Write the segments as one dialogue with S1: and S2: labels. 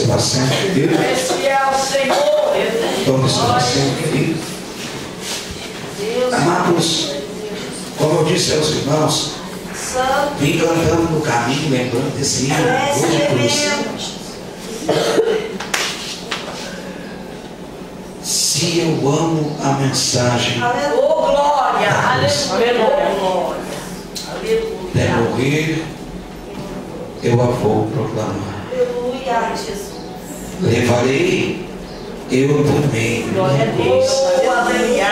S1: seu assento, querido.
S2: Esse é o Senhor.
S1: Tome seu assento, querido. Amados, como eu disse aos irmãos, vim cantando no caminho, lembrando desse hino de cruz. Se eu amo a mensagem,
S2: Oh, glória, aleluia,
S1: até morrer, eu a vou proclamar.
S2: aleluia, Jesus.
S1: Levarei eu também
S2: Glória a Deus, aleluia,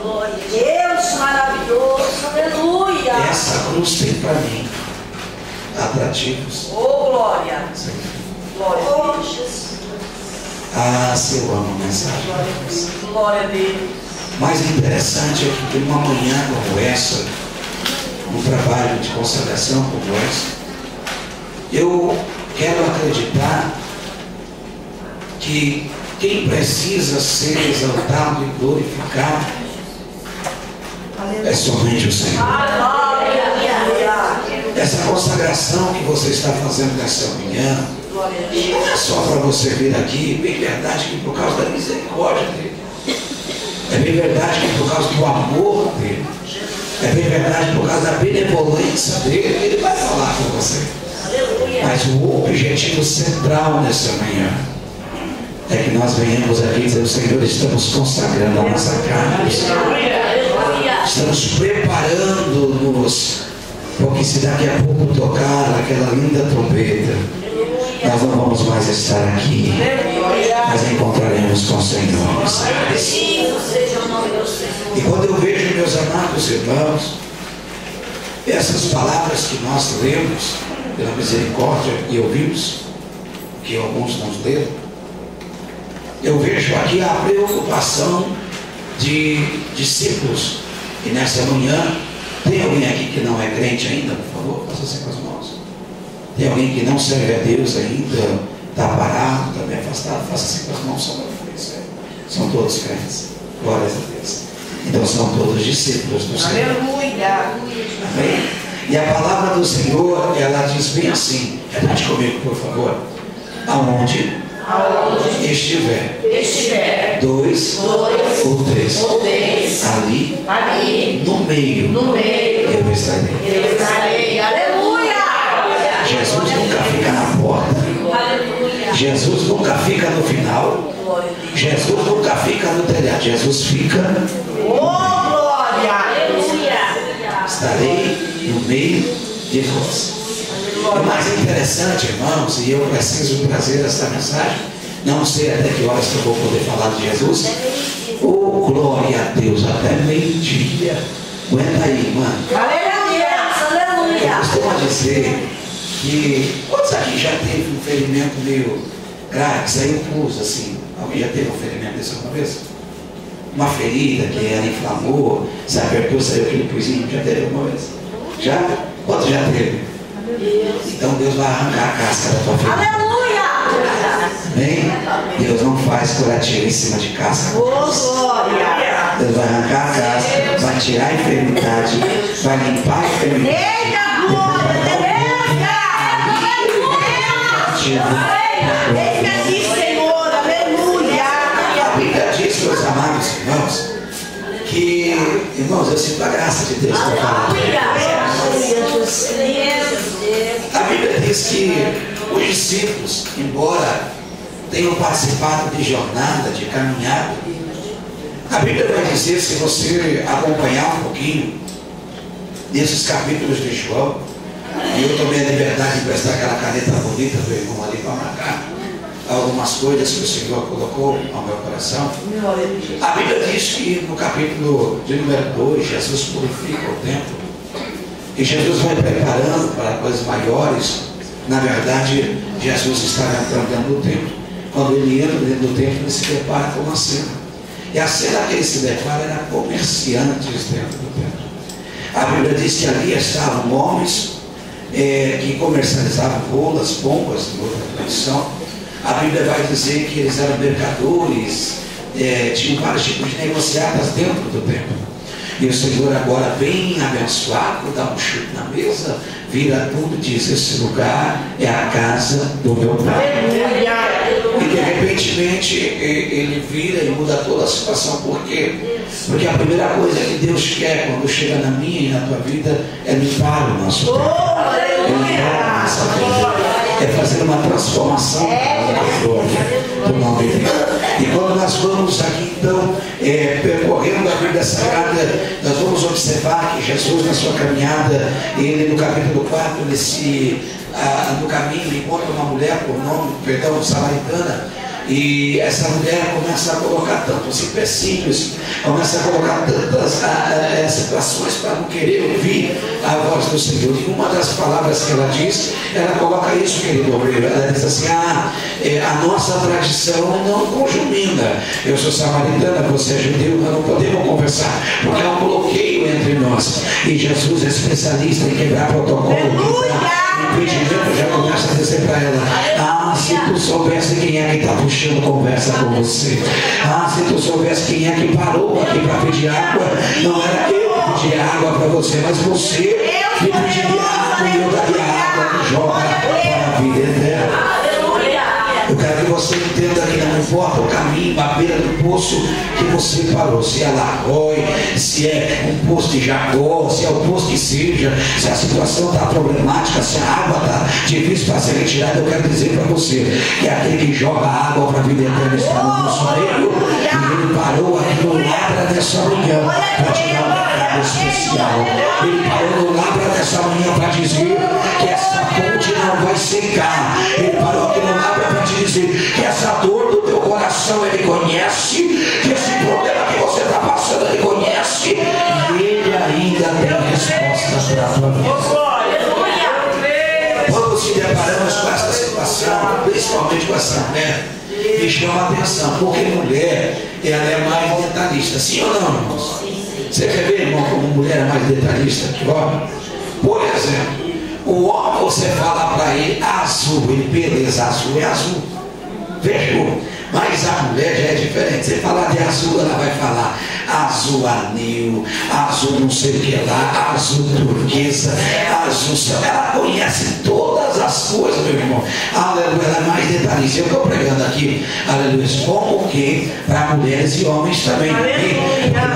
S2: glória a Deus, maravilhoso, aleluia.
S1: Essa cruz tem para mim atrativos.
S2: Oh, glória, glória a Deus.
S1: Ah, se eu amo a mensagem.
S2: Glória a Deus.
S1: Mas interessante é que numa manhã como essa, um trabalho de consagração como essa, eu quero acreditar que quem precisa ser exaltado e glorificado é somente o Senhor. Essa consagração que você está fazendo nessa manhã, não é só para você vir aqui, bem verdade que por causa da misericórdia dele, é bem verdade que por causa do amor dele, é bem verdade por causa da benevolência dele, ele vai falar com você. Mas o objetivo central nessa manhã é que nós venhamos aqui dizer: Senhor, estamos consagrando a nossa carne, estamos preparando-nos, porque se daqui a pouco tocar aquela linda trombeta, nós não vamos mais estar aqui, mas encontraremos com o Senhor. E quando eu vejo, meus amados irmãos, essas palavras que nós lemos pela misericórdia e ouvimos, que alguns não leram, eu vejo aqui a preocupação de discípulos. E nessa manhã, tem alguém aqui que não é crente ainda? Por favor, faça assim com as mãos. Tem alguém que não serve a Deus ainda, está parado, está bem afastado? Faça assim com as mãos, só para frente. São todos crentes. Glórias a Deus. Então são todos discípulos do Senhor.
S2: Aleluia.
S1: Amém? E a palavra do Senhor, ela diz bem assim, repete comigo, por favor. Aonde estiver dois ou três, ali no meio eu estarei.
S2: Aleluia.
S1: Jesus nunca fica na porta. Jesus nunca fica no final. Jesus nunca fica no telhado. Jesus fica.
S2: Oh, glória. Aleluia.
S1: Estarei no meio de vós. O mais interessante, irmãos, e eu preciso trazer essa mensagem, não sei até que horas que eu vou poder falar de Jesus. Oh, glória a Deus, até meio-dia. Aguenta aí, mano.
S2: Aleluia.
S1: Eu costumo dizer que quantos aqui já teve um ferimento meio grave, saiu pus assim? Alguém já teve um ferimento desse alguma vez? Uma ferida que ela inflamou, se apertou, saiu aquele puzinho, já teve alguma vez? Já? Quantos já teve? Então Deus vai arrancar a casca da tua ferida.
S2: Aleluia.
S1: Amém? Deus não faz curativo em cima de casca.
S2: Oh, glória.
S1: Deus vai arrancar a casca, vai tirar a enfermidade, vai limpar a enfermidade.
S2: Eita, glória. Eita aqui, Senhor. Aleluia.
S1: A Bíblia diz, meus amados irmãos, que, irmãos, eu sinto a graça de Deus para falar. A Bíblia diz que os discípulos, embora tenham participado de jornada, de caminhada, a Bíblia vai dizer, se você acompanhar um pouquinho desses capítulos de João, e eu tomei a liberdade de prestar aquela caneta bonita do irmão ali para marcar algumas coisas que o Senhor colocou ao meu coração. A Bíblia diz que no capítulo de número 2, Jesus purifica o templo. E Jesus vai preparando para coisas maiores. Na verdade, Jesus está entrando dentro do templo. Quando ele entra dentro do templo, ele se depara com uma cena. E a cena que ele se depara era comerciantes dentro do templo. A Bíblia diz que ali estavam homens que comercializavam rolas, pompas, em outra tradição. A Bíblia vai dizer que eles eram mercadores, tinham vários tipos de negociatas dentro do templo. E o Senhor agora bem abençoado, dá um chute na mesa, vira tudo e diz: esse lugar é a casa do meu pai. E de repentemente ele vira e muda toda a situação. Por quê? Porque a primeira coisa que Deus quer quando chega na minha e na tua vida é limpar o nosso pecado, é limpar a nossa vida, é fazer uma transformação da glória do nome de Deus. E quando nós vamos aqui então percorrendo a vida sagrada, nós vamos observar que Jesus, na sua caminhada, ele no capítulo 4, no caminho ele encontra uma mulher por nome, samaritana. E essa mulher começa a colocar tantos empecilhos, começa a colocar tantas situações para não querer ouvir a voz do Senhor. E uma das palavras que ela diz, ela coloca isso, querido obreiro. Ela diz assim: a nossa tradição não conjumina. Eu sou samaritana, você é judeu, nós não podemos conversar, porque há um bloqueio entre nós. E Jesus é especialista em quebrar protocolo. Impedimento, já começa a dizer para ela: se tu soubesse quem é que está puxando conversa com você, se tu soubesse quem é que parou aqui para pedir água, não era eu que pedia água para você, mas você que pediria água e eu daria água que joga para a vida eterna. Eu quero que você entenda que não importa o caminho, a beira do poço que você parou, se é Larrói, se é um poço de Jacó, se é o poço que seja, se a situação está problemática, se a água está difícil para ser retirada, eu quero dizer para você que aquele que joga água para a vida eterna está no nosso meio, e ele parou aqui no Labra nessa manhã para te dar um recado especial. Ele parou no Labra nessa manhã para dizer que essa fonte não vai secar. Ele parou aqui no Labra para te dizer que essa dor do teu coração ele conhece, que esse problema que você está passando ele conhece, e ele ainda tem resposta para a tua vida. Quando se deparamos com essa situação, principalmente com essa mulher, me chama a atenção, porque mulher ela é mais detalhista, sim ou não, irmãos? Você quer ver, irmão, como mulher é mais detalhista que homem? Por exemplo, o homem, você fala para ele azul, ele, beleza, azul é azul, fechou. Mas a mulher já é diferente. Você falar de azul, ela vai falar azul anil, azul não sei o que lá, azul turquesa, azul céu. Ela conhece todas as coisas, meu irmão. Aleluia, ela é mais detalhista. Eu estou pregando aqui, aleluia, como que para mulheres e homens também. Porque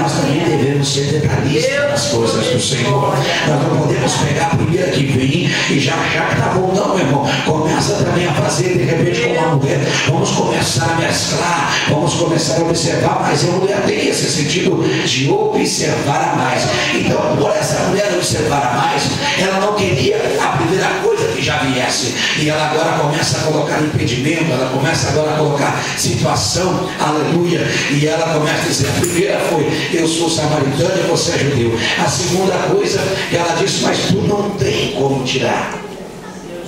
S1: nós também devemos ser detalhistas nas coisas do Senhor. Nós não podemos pegar a primeira que vem e já achar que está bom, não, meu irmão. Começa também a fazer, de repente, com uma mulher. Vamos começar a mesclar, vamos começar a observar mais. A mulher tem esse sentido de observar a mais. Então, por essa mulher observar a mais, ela não queria a primeira coisa que já viesse, e ela agora começa a colocar impedimento, ela começa agora a colocar situação, aleluia, e ela começa a dizer: a primeira foi: eu sou samaritana e você é judeu. A segunda coisa que ela disse: mas tu não tem como tirar.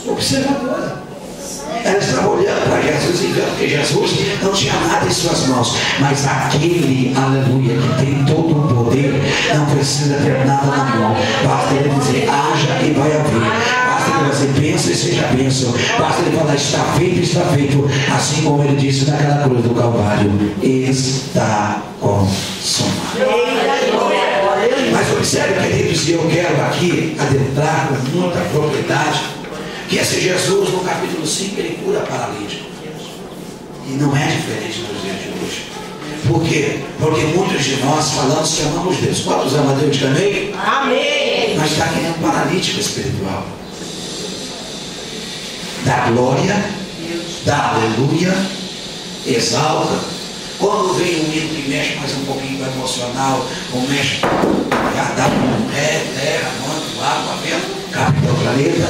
S1: Observadora. Ela estava olhando para Jesus e vendo que Jesus não tinha nada em suas mãos. Mas aquele, aleluia, que tem todo o poder, não precisa ter nada na mão. Basta ele dizer: haja e vai haver. Basta ele dizer: pensa e seja bênção. Basta ele falar: está feito, está feito. Assim como ele disse naquela cruz do Calvário: está consumado. Mas observe, queridos, e eu quero aqui adentrar com muita propriedade, que esse Jesus, no capítulo 5, ele cura paralítico. E não é diferente nos dias de hoje. Por quê? Porque muitos de nós falamos que amamos Deus. Quantos amam a Deus também?
S2: Amém.
S1: Mas está aqui um paralítico espiritual. Dá glória, dá aleluia, exalta. Quando vem um hino que mexe mais um pouquinho com o emocional, ou mexe, já dá terra, manto, água, vento, capitão, planeta,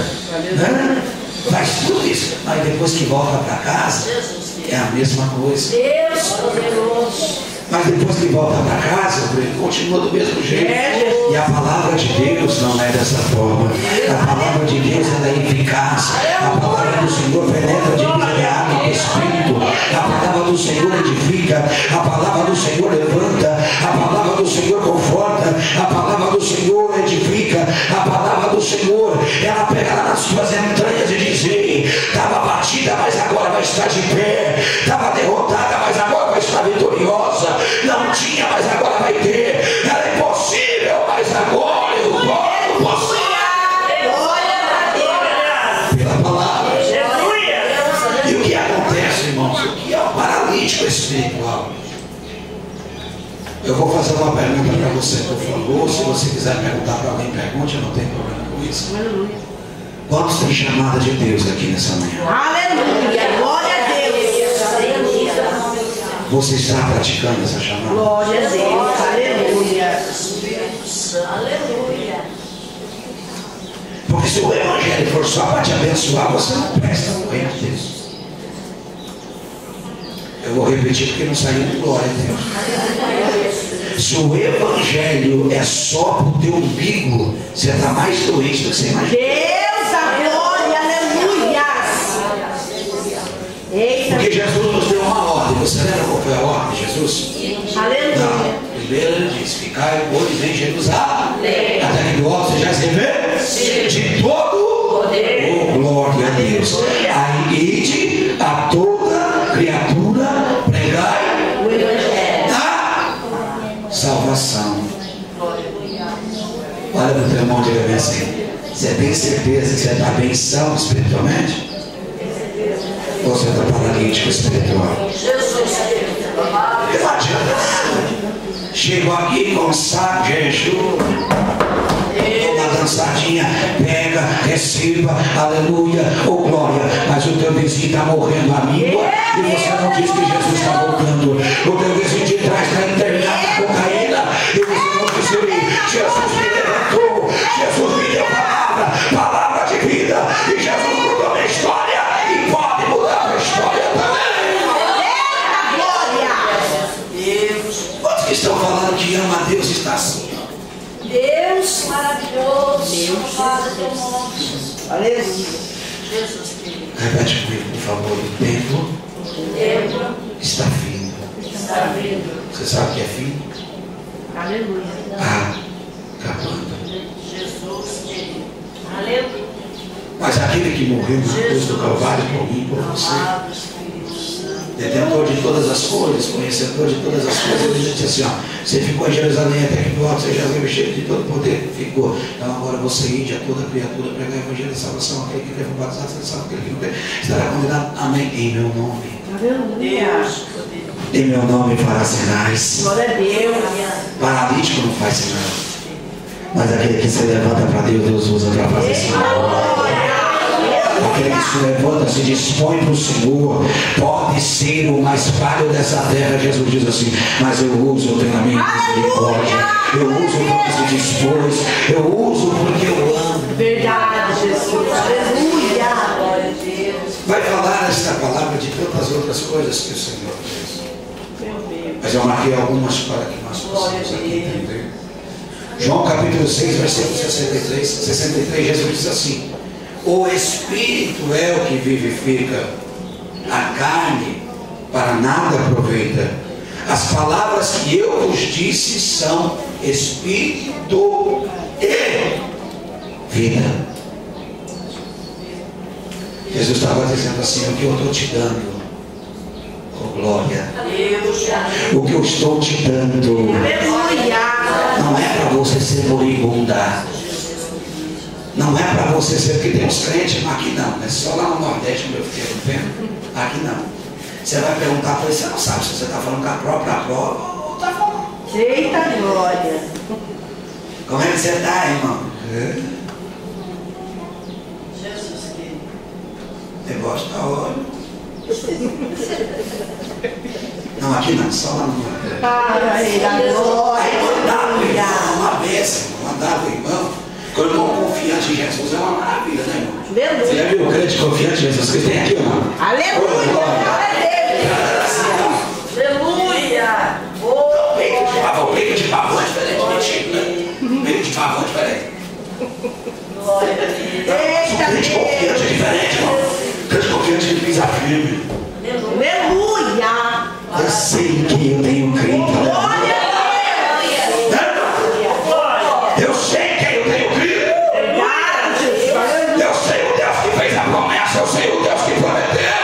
S1: né? Faz tudo isso, mas depois que volta para casa, é a mesma coisa.
S2: Deus poderoso.
S1: Mas depois que volta para casa, ele continua do mesmo jeito. E a palavra de Deus não é dessa forma. A palavra de Deus ela é eficaz. A palavra do Senhor penetra de água e espírito. A palavra do Senhor edifica. A palavra do Senhor levanta. A palavra do Senhor conforta. A palavra do Senhor edifica. A palavra do Senhor, ela pega lá nas suas entranhas e diz: ei, estava batida, mas agora vai estar de pé. Estava derrotada, mas agora vai estar vitoriosa. Não tinha, mas agora vai ter. Era impossível, mas agora eu posso. paralítico espiritual. Eu vou fazer uma pergunta para você, por favor. Se você quiser perguntar para alguém, pergunte, eu não tenho problema com isso. Quantos têm chamada de Deus aqui nessa manhã?
S2: Aleluia! Glória a Deus! Aleluia!
S1: Você está praticando essa chamada?
S2: Glória a Deus! Aleluia! Aleluia!
S1: Porque se o Evangelho for só para te abençoar, você não presta no reino de Deus. Eu vou repetir porque não saiu de glória a Deus. Se o Evangelho é só para o teu umbigo, você está mais doente do que você imagina.
S2: Deus, a glória! Aleluia! Eita!
S1: Porque Jesus nos deu uma ordem. Você lembra qual foi a ordem de Jesus?
S2: Aleluia!
S1: Não. Primeiro ele diz: ficai, pois, em Jerusalém, até que do alto seja receber de todo
S2: poder.
S1: Oh, glória a Deus. Aí ide a toda criatura, pregai
S2: O Evangelho.
S1: da salvação. Olha para o teu irmão e diga bem assim: você tem certeza que você está bem são espiritualmente? Ou você está paralítico espiritual? Não adianta. Chego aqui com saco, jejum, uma dançadinha, pega, receba, aleluia, oh glória. Mas o teu vizinho está morrendo a míngua e você não diz que Jesus está voltando. O teu vizinho de trás está internado com cocaína e você não diz que Jesus me levantou, Jesus me deu palavra de vida, e Jesus mudou minha história e pode mudar a minha história também. Quantos que estão falando que ama a Deus está assim?
S2: Deus maravilhoso, louvado teu nome. Aleluia. Jesus querido.
S1: Repete comigo, por favor. O tempo está fino.
S2: Está vindo.
S1: Você sabe o que é fino?
S2: Aleluia.
S1: Acabando.
S2: Jesus querido. Aleluia.
S1: Mas aquele que morreu na cruz do Calvário por mim, por você, detentor de todas as coisas, conhecedor de todas as coisas, ele disse assim: ó, você ficou em Jerusalém até que do alto seja revestido de todo poder. Ficou. Então agora você ide a toda criatura, pregar o evangelho da salvação, aquele que teve batizado, salvação, aquele que não teve, estará condenado. Amém. Em meu nome.
S2: Deus.
S1: Em meu nome fará sinais.
S2: Glória a Deus.
S1: Paralítico não faz sinal. Mas aquele que se levanta para Deus, Deus usa para fazer sinal. Aquele que se levanta, se dispõe para o Senhor, pode ser o mais falho dessa terra. Jesus diz assim: mas eu uso pela minha misericórdia, eu uso porque se dispôs, eu uso porque eu amo.
S2: Verdade, Jesus. Aleluia. Glória a Deus.
S1: Vai falar esta palavra de tantas outras coisas que o Senhor fez. Mas eu marquei algumas para que nós possamos aqui entender. João capítulo 6, versículo 63, Jesus diz assim: o Espírito é o que vivifica, a carne para nada aproveita. As palavras que eu vos disse são Espírito e vida. Jesus estava dizendo assim: o que eu estou te dando, oh glória, o que eu estou te dando não é para você ser moribunda, não é para você ser, porque tem uns crentes, mas aqui não, é só lá no Nordeste, meu filho, vendo? Aqui não. Você vai perguntar para ele, você não sabe se você está falando com a própria prova ou está falando.
S2: Eita glória.
S1: Como é que você está, irmão?
S2: Jesus querido.
S1: Negócio da hora. Não, aqui não, só lá no Nordeste.
S2: Ai, da glória.
S1: Aí mandava o irmão, uma bênção, mandava o irmão. Quando o irmão confiante em Jesus é uma maravilha, né, irmão? Você já viu o crente confiante em Jesus que tem aqui, irmão?
S2: Aleluia. Glória a Deus. Aleluia.
S1: O peito de pavão é diferente, mentira, né? O peito de pavão é diferente.
S2: Glória a Deus.
S1: O crente confiante é diferente, irmão. O crente confiante ele pisa firme.
S2: Aleluia.
S1: Eu sei que eu tenho crido.
S2: Glória a
S1: Eu sei que eu tenho crido. Eu sei o Deus que fez a promessa. Eu sei o Deus que prometeu.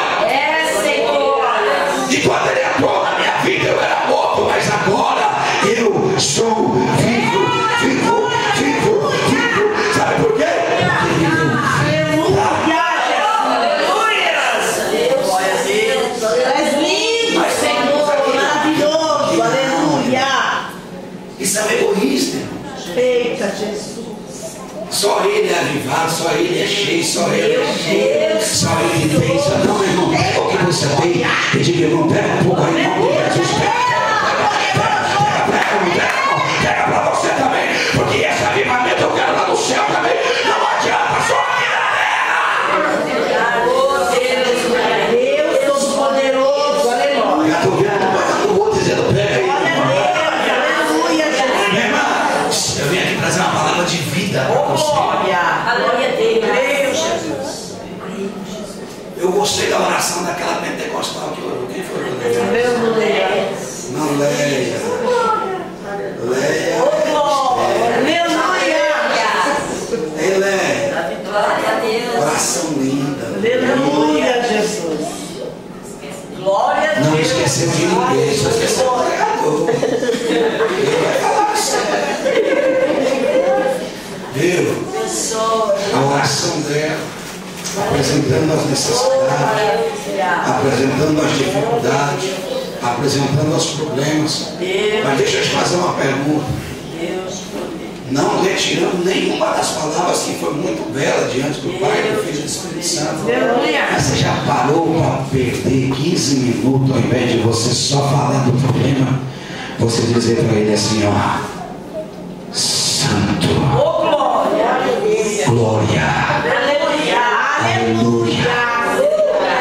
S1: E quando ele atuou na minha vida, eu era morto, mas agora eu sou vivo. Sabe por quê?
S2: Aleluia. Glória a Deus. És lindo, Senhor.
S1: Só Ele é avivado, só Ele é cheio, só Ele é cheio, só Ele tem. Não, irmão, pega o que você tem e diga, irmão, pega um pouco aí, irmão, Jesus, pega para você também, porque esse avivamento eu quero lá no céu também. Não adianta só aqui na terra. Deus Todo-Poderoso, aleluia. Já estou vendo, mas eu não vou dizendo, pega aí. Aleluia, minha irmã, eu vim aqui trazer uma palavra de vida para você.
S2: Aleluia, Deus, Jesus.
S1: Eu gostei da oração daquela pentecostal que orou. Quem foi que orou? Não, Leia. Leia. Ei, Leia. Oração linda.
S3: Aleluia, Jesus.
S2: Glória a Deus.
S1: Não esqueceu de ninguém, só esqueceu do pregador. Ele vai falar isso. Viu? A oração dela, apresentando as necessidades, apresentando as dificuldades, apresentando os problemas. Mas deixa eu te fazer uma pergunta. Não retirando nenhuma das palavras que foi muito bela diante do Pai, do Filho e do Espírito Santo. Mas você já parou para perder 15 minutos ao invés de você só falar do problema? Você dizer para ele assim, ó, Santo, glória, aleluia,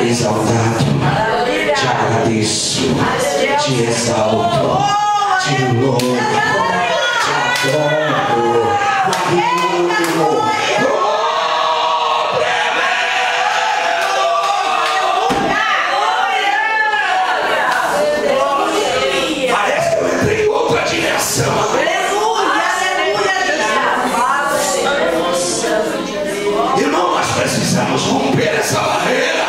S1: exaltado, te agradeço, te exalto, te louvo, te adoro, parece que eu entrei em outra dimensão. Irmão, nós precisamos romper essa barreira.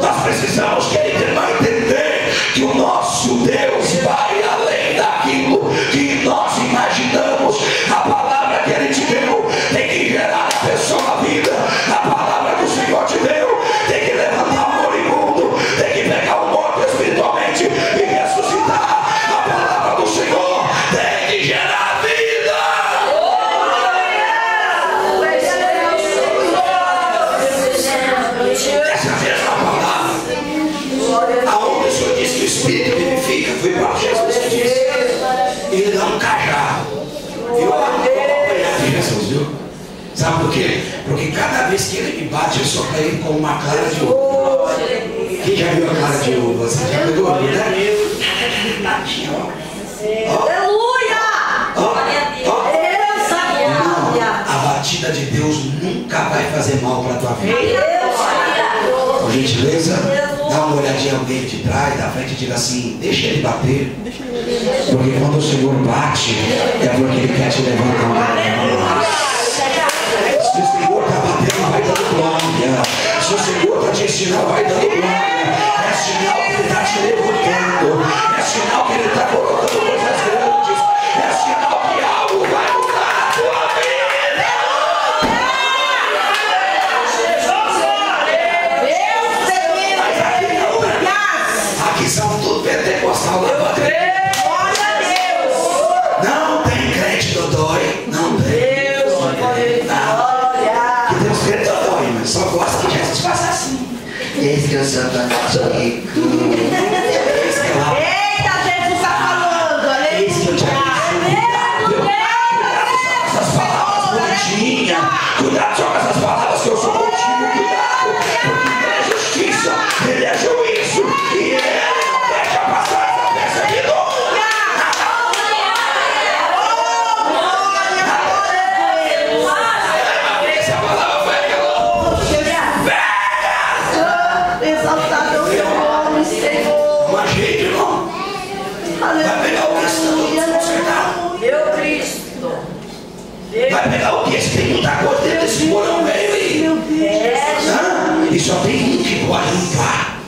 S1: Nós precisamos que ele vai entender que o nosso Deus vai além daquilo que nós imaginamos. A palavra que ele te deu tem que gerar na pessoa a vida. A palavra que o Senhor te deu tem que levantar o moribundo, tem que pegar o morto espiritualmente e ressuscitar. A palavra do Senhor tem que gerar vida. Essa mesma palavra, aonde o Senhor disse que o Espírito vivifica, foi para Jesus que disse. Ele dá um cajado. Eu acompanhar de Jesus, viu? Sabe por quê? Porque cada vez que ele me bate, eu sou para ele com uma clara de uva. Quem já viu a clara de uva? Você já pegou, né?
S2: Aleluia!
S1: Não, a batida de Deus nunca vai fazer mal para a tua vida. Por gentileza, dá uma olhadinha em alguém de trás, da frente e diga assim, deixa ele bater. Porque quando o Senhor bate, é porque ele quer te levantar. Se o Senhor está batendo, vai dando glória. Se o Senhor está te ensinando, vai dando glória. É sinal que ele está te levantando. É sinal que ele está colocando coisas grandes. É sinal que algo vai mudar a tua vida. Aqui são tudo pentecostal lá pra dentro. Não tem crente dodói. Não tem. Que tem uns crentes dodói, mas só gosta que Jesus faça assim. Esse que eu sou rico.
S3: Eita, Jesus está falando,
S1: Esse que eu te abençoo. Cuidado só com essas palavras bonitinhas. Cuidado só com essas palavras que eu sou contigo. Cuidado. Porque ele é justiça, ele é juízo. E ele não deixa passar essa peça de novo. Essa palavra vai
S3: exaltado é o seu nome, Senhor.
S1: uma jeito, irmão. Vai pegar o que está todo desconcertado.
S2: Meu Cristo.
S1: Vai pegar o que? Tem muita coisa dentro desse porão velho aí. Hã? E só tem um que pode limpar.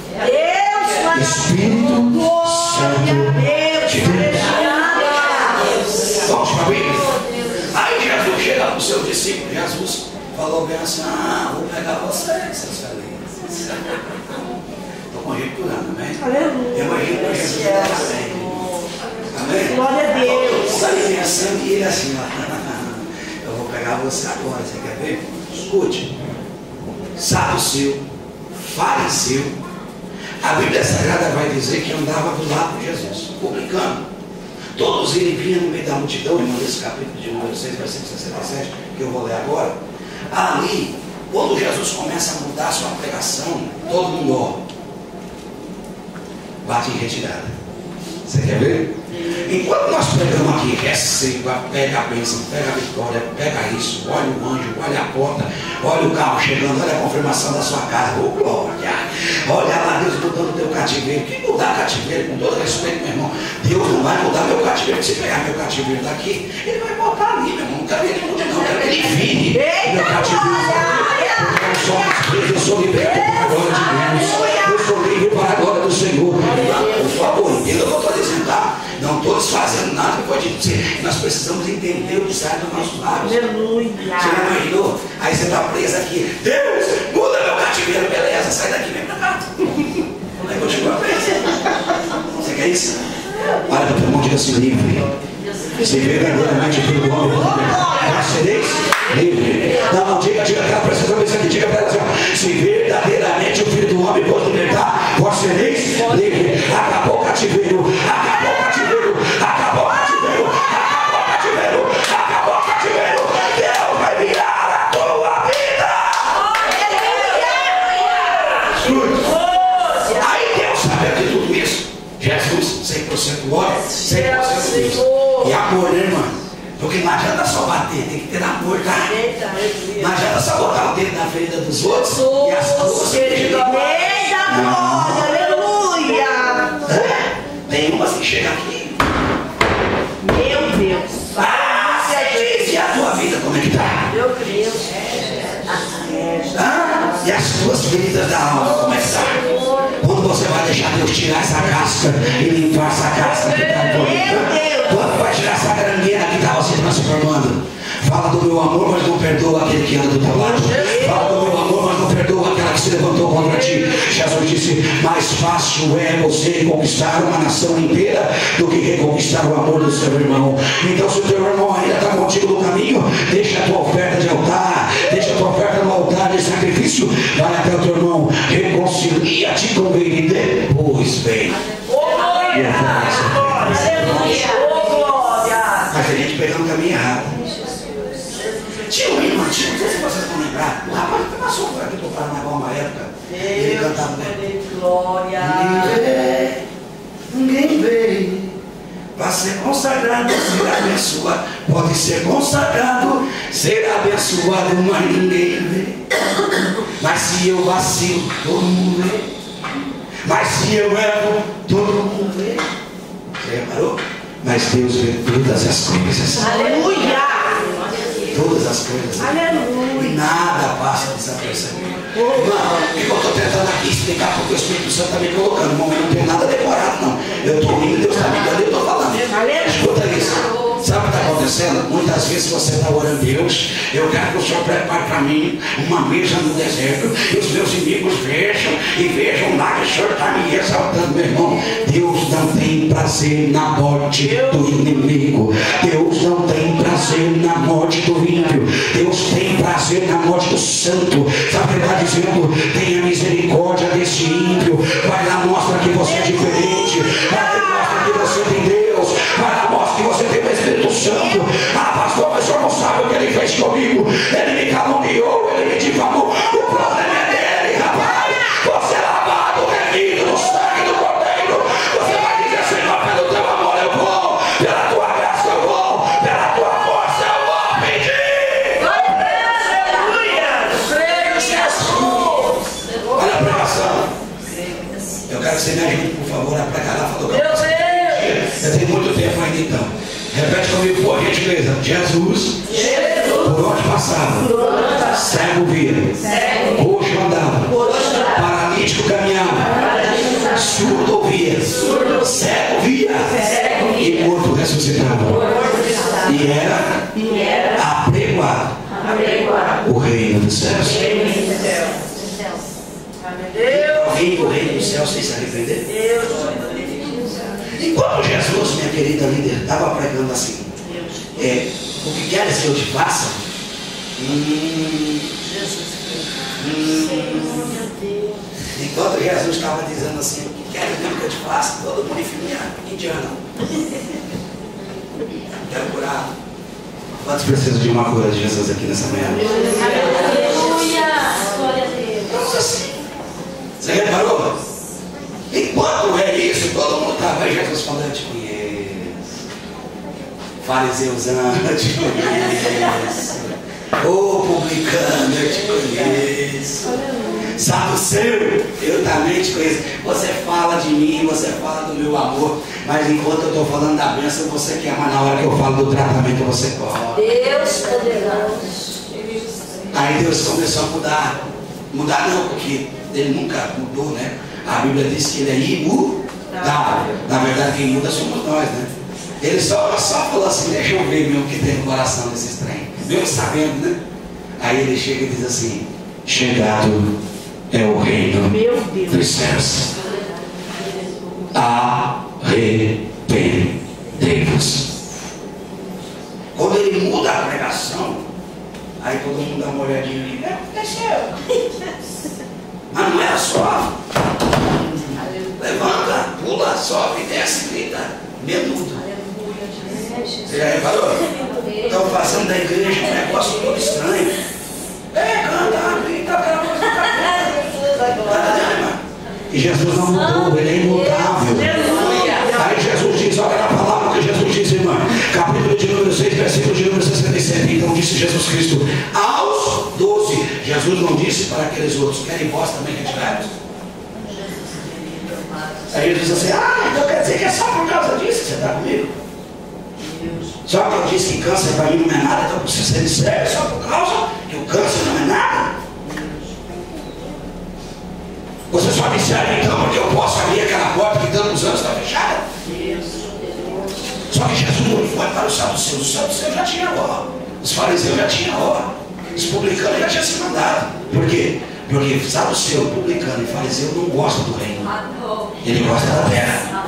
S1: Espírito Santo de Deus. Vamos para a Bíblia. Aí Jesus chega para o seu discípulo. Jesus falou bem assim, vou pegar vocês, seus felizes. Estou conjecturando, amém? Eu imagino que Jesus está bem. Amém?
S3: Glória a Deus.
S1: Sabe pensando que ele assim, ó. Eu vou pegar pegar você agora, você quer ver? Escute. Saduceu, fariseu. A Bíblia Sagrada vai dizer que andava do lado de Jesus, publicano. Todos eles vinham no meio da multidão, irmão, nesse capítulo de número 6, versículo 67, que eu vou ler agora. Ali, quando Jesus começa a mudar a sua pregação, todo mundo ó, bate em retirada. Você quer ver? Enquanto nós pegamos aqui, receba, pega a bênção, pega a vitória, pega isso, olha o anjo, olha a porta, olha o carro chegando, olha a confirmação da sua casa, oh glória, olha lá Deus mudando o teu cativeiro. Que mudar cativeiro, com todo respeito, meu irmão, Deus não vai mudar meu cativeiro. Se pegar meu cativeiro daqui, Ele vai botar ali, meu irmão, não quero que Ele mude não, quero que Ele vire meu cativeiro. Eu sou liberto para a glória de Deus, eu sou livre para a glória do Senhor. Por favor, entenda o que eu estou dizendo, tá? Não estou desfazendo nada que pode dizer. Nós precisamos entender o que sai dos nossos lábios.
S3: Aleluia.
S1: Você já imaginou? Aí você está preso aqui. Deus, muda meu cativeiro, beleza. Sai daqui, vem pra cá. Aí continua preso. Você quer isso? Olha para o teu irmão, diga assim, livre. Se verdadeiramente filho do homem, nós sereis livre. Não, diga, cara, precisa ver isso aqui. Diga para ela assim, se verdadeiramente o filho do homem pode libertar, vós sereis livre. Acabou o cativeiro, acabou o cativeiro, acabou o cativeiro, acabou o cativeiro, acabou o cativeiro. Deus vai virar a tua vida. Aí Deus sabe de tudo isso. Jesus, 100% glória, 100% Deus. E amor, né, irmã? Porque não adianta só bater, tem que ter amor, tá? Não adianta só botar o dedo na ferida dos outros e as duas.
S3: Aleluia!
S1: Tem umas que chegam aqui.
S3: Meu Deus!
S1: Ah, você diz, e a tua vida como é que tá?
S3: Meu Deus!
S1: E as tuas feridas da alma como é que tá? Quando você vai deixar Deus tirar essa casca e limpar essa casca que está bonita? Quando vai tirar essa grangueira que estava se transformando? Fala do meu amor, mas não perdoa aquele que anda do teu lado. Fala do meu amor, mas não perdoa aquela que se levantou contra ti. Jesus disse, mais fácil é você conquistar uma nação inteira do que reconquistar o amor do seu irmão. Então, se o teu irmão ainda está contigo no caminho, deixa a tua oferta de altar, deixa a tua oferta no altar de sacrifício, vai até o teu irmão, reconcilia-te com ele e depois vem. Mas a gente pegando o caminho errado. Tinha um irmão, não sei se vocês vão lembrar, o rapaz que passou por aqui do Paranaguá uma época, ele cantava, né?
S2: Glória.
S1: Ninguém veio para ser consagrado, ser abençoado. Pode ser consagrado, ser abençoado, mas ninguém vê. Mas se eu vacilo, todo mundo vê. Mas se eu erro, todo mundo vê. Você reparou? Mas Deus vê todas as coisas.
S3: Aleluia!
S1: Todas as coisas.
S3: Aleluia!
S1: E nada passa desapercebido. Irmão, eu estou tentando aqui explicar porque o Espírito Santo está me colocando. Irmão, eu não tenho nada decorado, não. Eu estou indo, Deus está me dando, eu estou falando. Escuta isso. Sabe o que está acontecendo? Muitas vezes você está orando, Deus, eu quero que o Senhor prepare para mim uma mesa no deserto e os meus inimigos vejam e vejam lá que o Senhor está me exaltando, meu irmão. Deus não tem prazer na morte do inimigo. Deus não tem prazer na morte do ímpio. Deus tem prazer na morte do santo. Sabe o que ele está dizendo? Tenha misericórdia desse ímpio. Vai lá, mostra que você é diferente. Vai lá, mostra que você tem Deus. Vai lá, mostra que você tem o Espírito Santo. Ah, pastor, mas o senhor não sabe o que ele fez comigo. Ele me caluniou, ele me difamou. O problema é dele, rapaz. Você é lavado, remido no sangue do Cordeiro. Você vai dizer, Senhor, pelo teu amor eu vou, pela tua graça eu vou, pela tua força eu vou pedir. Olha a pregação. Eu quero que você me ajude, por favor, a pregar lá. Falou que eu tenho muito tempo ainda então. Repete comigo, por gentileza. Jesus, por onde passava, cego via, coxo andava, paralítico caminhava, surdo ouvia, cego via e morto ressuscitava. E era apregoado o reino dos céus. Alguém do reino dos céus sem se arrepender? Enquanto Jesus, minha querida líder, estava pregando assim, o que queres que eu te faça? Enquanto Jesus estava dizendo assim, o que quer que eu te faça? Todo mundo indiano. Quero curar. Quantos precisam de uma cura de Jesus aqui nessa manhã?
S2: Aleluia! Glória a Deus.
S1: Vamos assim. Você reparou? Enquanto é isso, todo mundo estava aí, Jesus falando, eu te conheço. Fariseuzão, eu te conheço. Ô publicano, eu te conheço. Saduceu, eu também te conheço. Você fala de mim, você fala do meu amor, mas enquanto eu estou falando da bênção, você quer, mas na hora que eu falo do tratamento, você corre.
S2: Deus poderoso.
S1: Aí Deus começou a mudar. Mudar não, porque ele nunca mudou, né? A Bíblia diz que ele é imutável. Na verdade, quem muda somos nós, né? Ele só falou assim, deixa eu ver mesmo o que tem no coração desses trem. Mesmo sabendo, né? Aí ele chega e diz assim, chegado é o reino dos céus. Arrependei-vos. Quando ele muda a pregação, aí todo mundo dá uma olhadinha ali, o que aconteceu? Mas não era só. Levanta, pula, sobe, desce, grita, menudo. Você já reparou? Estão fazendo da igreja um negócio todo estranho. Canta, grita, aquela coisa. E Jesus não mudou, ele é imutável. Aí Jesus diz, olha a palavra que Jesus diz, irmã, capítulo de número 6, versículo de número 67. Então disse Jesus Cristo aos 12. Jesus não disse para aqueles outros, querem vós também retirarmos? Aí ele diz assim, então quer dizer que é só por causa disso que você está comigo? Só que eu disse que câncer para mim não é nada, então precisa ser sério, só por causa que o câncer não é nada? Você só me serve então porque eu posso abrir aquela porta que tantos anos está fechada? Só que Jesus não foi para os saduceus já tinham ó. Os fariseus já tinham ó. Os publicanos já tinham se mandado. Por quê? Porque saduceu, publicano e fariseu não gostam do reino. Ele gosta da terra.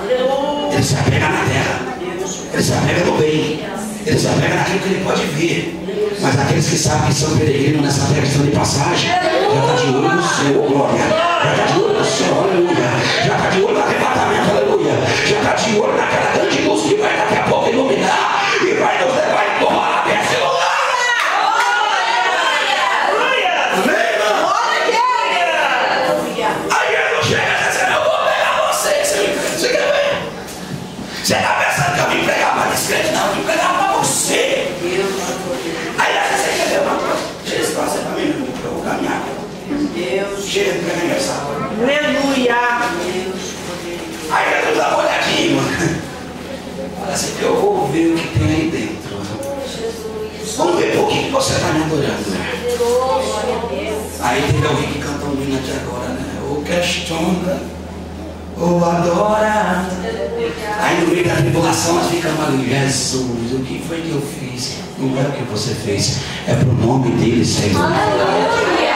S1: Ele se apega na terra. Ele se apega no bem. Ele se apega naquilo que ele pode ver. Mas aqueles que sabem que são peregrinos nessa terra que estão de passagem, já está de olho no céu, glória. Já está de olho no céu, aleluia. Já está de olho no arrebatamento, aleluia. Já está de olho naquela grande luz que vai daqui a pouco iluminar e vai nos levar embora desse lugar. Amém, irmão? Aí Jesus chega e diz, eu vou pegar você. Você quer ver? Você está pensando que eu vim pregar para descrente? Não, eu vim pregar para você. Aí você quer ver uma coisa? Jesus trouxe para mim, eu vou caminhar. Chega de pregar essa hora.
S3: Aleluia.
S1: Aí Jesus dá uma olhadinha, mano. Fala assim, eu vou ver o que tem aí dentro. Vamos ver por que você está me adorando. Aí tem alguém que canta um hino aqui agora, né? Ou questiona, ou adora. Aí no meio da tribulação nós ficamos ali, Jesus, o que foi que eu fiz? Não é o que você fez, é pro nome dele, Senhor.
S2: Aleluia!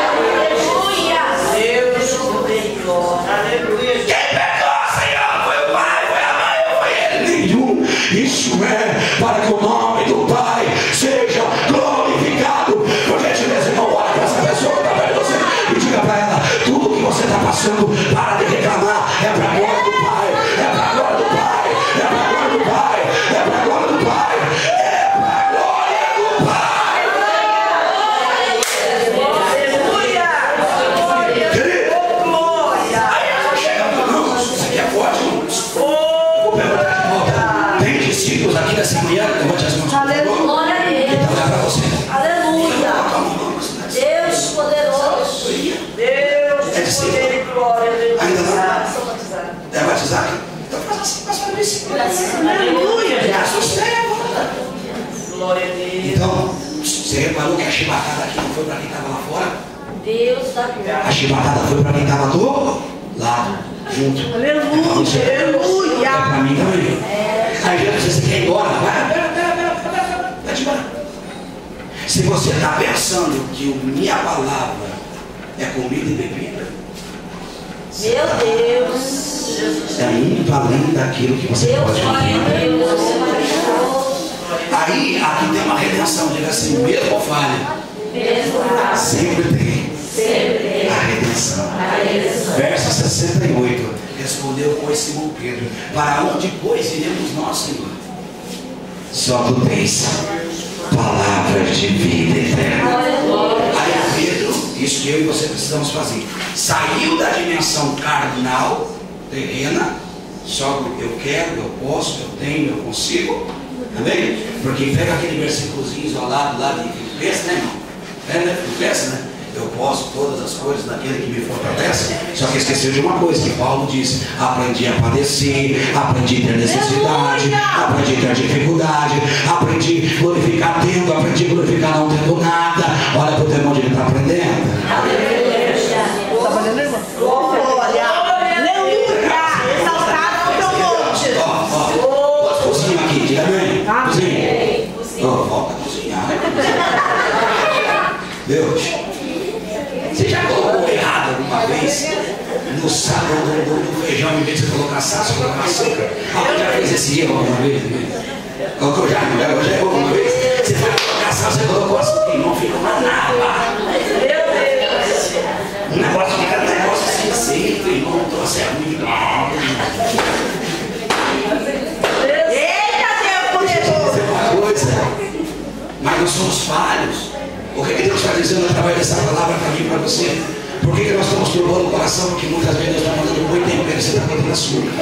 S3: Deus superior. Aleluia.
S1: Quem pecou, Senhor? Foi o Pai, foi a mãe, foi ele? Nenhum. Isso é para que o nome do Pai seja glorificado. Porque te irmão, olha para essa pessoa que está perto de você e diga para ela, tudo que você está passando, para de reclamar, é para a glória do Pai, é para a glória do Pai, é para a glória do Pai, é para a glória do Pai, é para a glória do Pai.
S3: Aleluia.
S1: Querido,
S3: Glória.
S1: aí ela chega para nós, isso aqui é forte, irmãos. Eu vou perguntar de volta, tem discípulos aqui nessa manhã? Levante as mãos.
S3: Aleluia.
S2: Glória a Deus.
S1: Então olha para você.
S2: Aleluia. Deus poderoso.
S3: Deus poder e glória.
S1: Ainda não?
S2: Sou batizado.
S1: É batizado? Então faz assim, faz para mim.
S3: Aleluia.
S1: Já assustei agora.
S3: Glória a Deus.
S1: Então, você reparou que a chibatada aqui não foi para quem estava lá fora?
S2: Deus da glória.
S1: A chibatada foi para quem estava do lado, junto.
S3: Aleluia.
S1: É para mim também. Aí Jesus disse, você quer ir embora? Vai embora. Se você está pensando que minha palavra é comida e bebida,
S2: Meu Deus.
S1: é muito além daquilo que você
S2: Deus,
S1: pode
S2: glória a
S1: entender.
S2: Deus. Você é maravilhoso.
S1: Aí aqui tem uma redenção, diga assim, mesmo falha, sempre tem a redenção. Verso 68. Respondeu, pois, Simão Pedro: para onde, pois, iremos nós, Senhor? Só tu tens palavras de vida eterna. Aí Pedro, isso que eu e você precisamos fazer, saiu da dimensão carnal, terrena, só eu quero, eu posso, eu tenho, eu consigo. Amém? Porque pega aquele versículozinho isolado lá de Filipenses, né, irmão? Filipenses, né? Eu posso todas as coisas naquele que me fortalece. Só que esqueceu de uma coisa que Paulo disse: aprendi a padecer, aprendi a ter necessidade, aprendi a ter dificuldade, aprendi a glorificar tendo, aprendi a glorificar não tendo nada. Olha para o teu irmão, ele está aprendendo.
S3: Está valendo, irmão? Glória! Aleluia! Exaltado é o teu monte.
S1: Posso cozinhar aqui, diga amém. Cozinha. Volta a cozinhar. Deus, você já colocou errado alguma vez no sabor do feijão, em vez de colocar sal, você colocar açúcar? Alguém já fez esse erro alguma vez? Colocou já errou alguma vez? Você vai colocar sal, você colocou açúcar e não ficou mais nada. O negócio fica um negócio assim, sempre, irmão, trouxe a ruim.
S3: Eita, Deus poderoso!
S1: Uma coisa, mas nós somos falhos. O que Deus está dizendo através dessa palavra para mim e para você? Por que nós estamos turbando o coração? Porque muitas vezes Deus está mandando muito tempero e você está botando açúcar.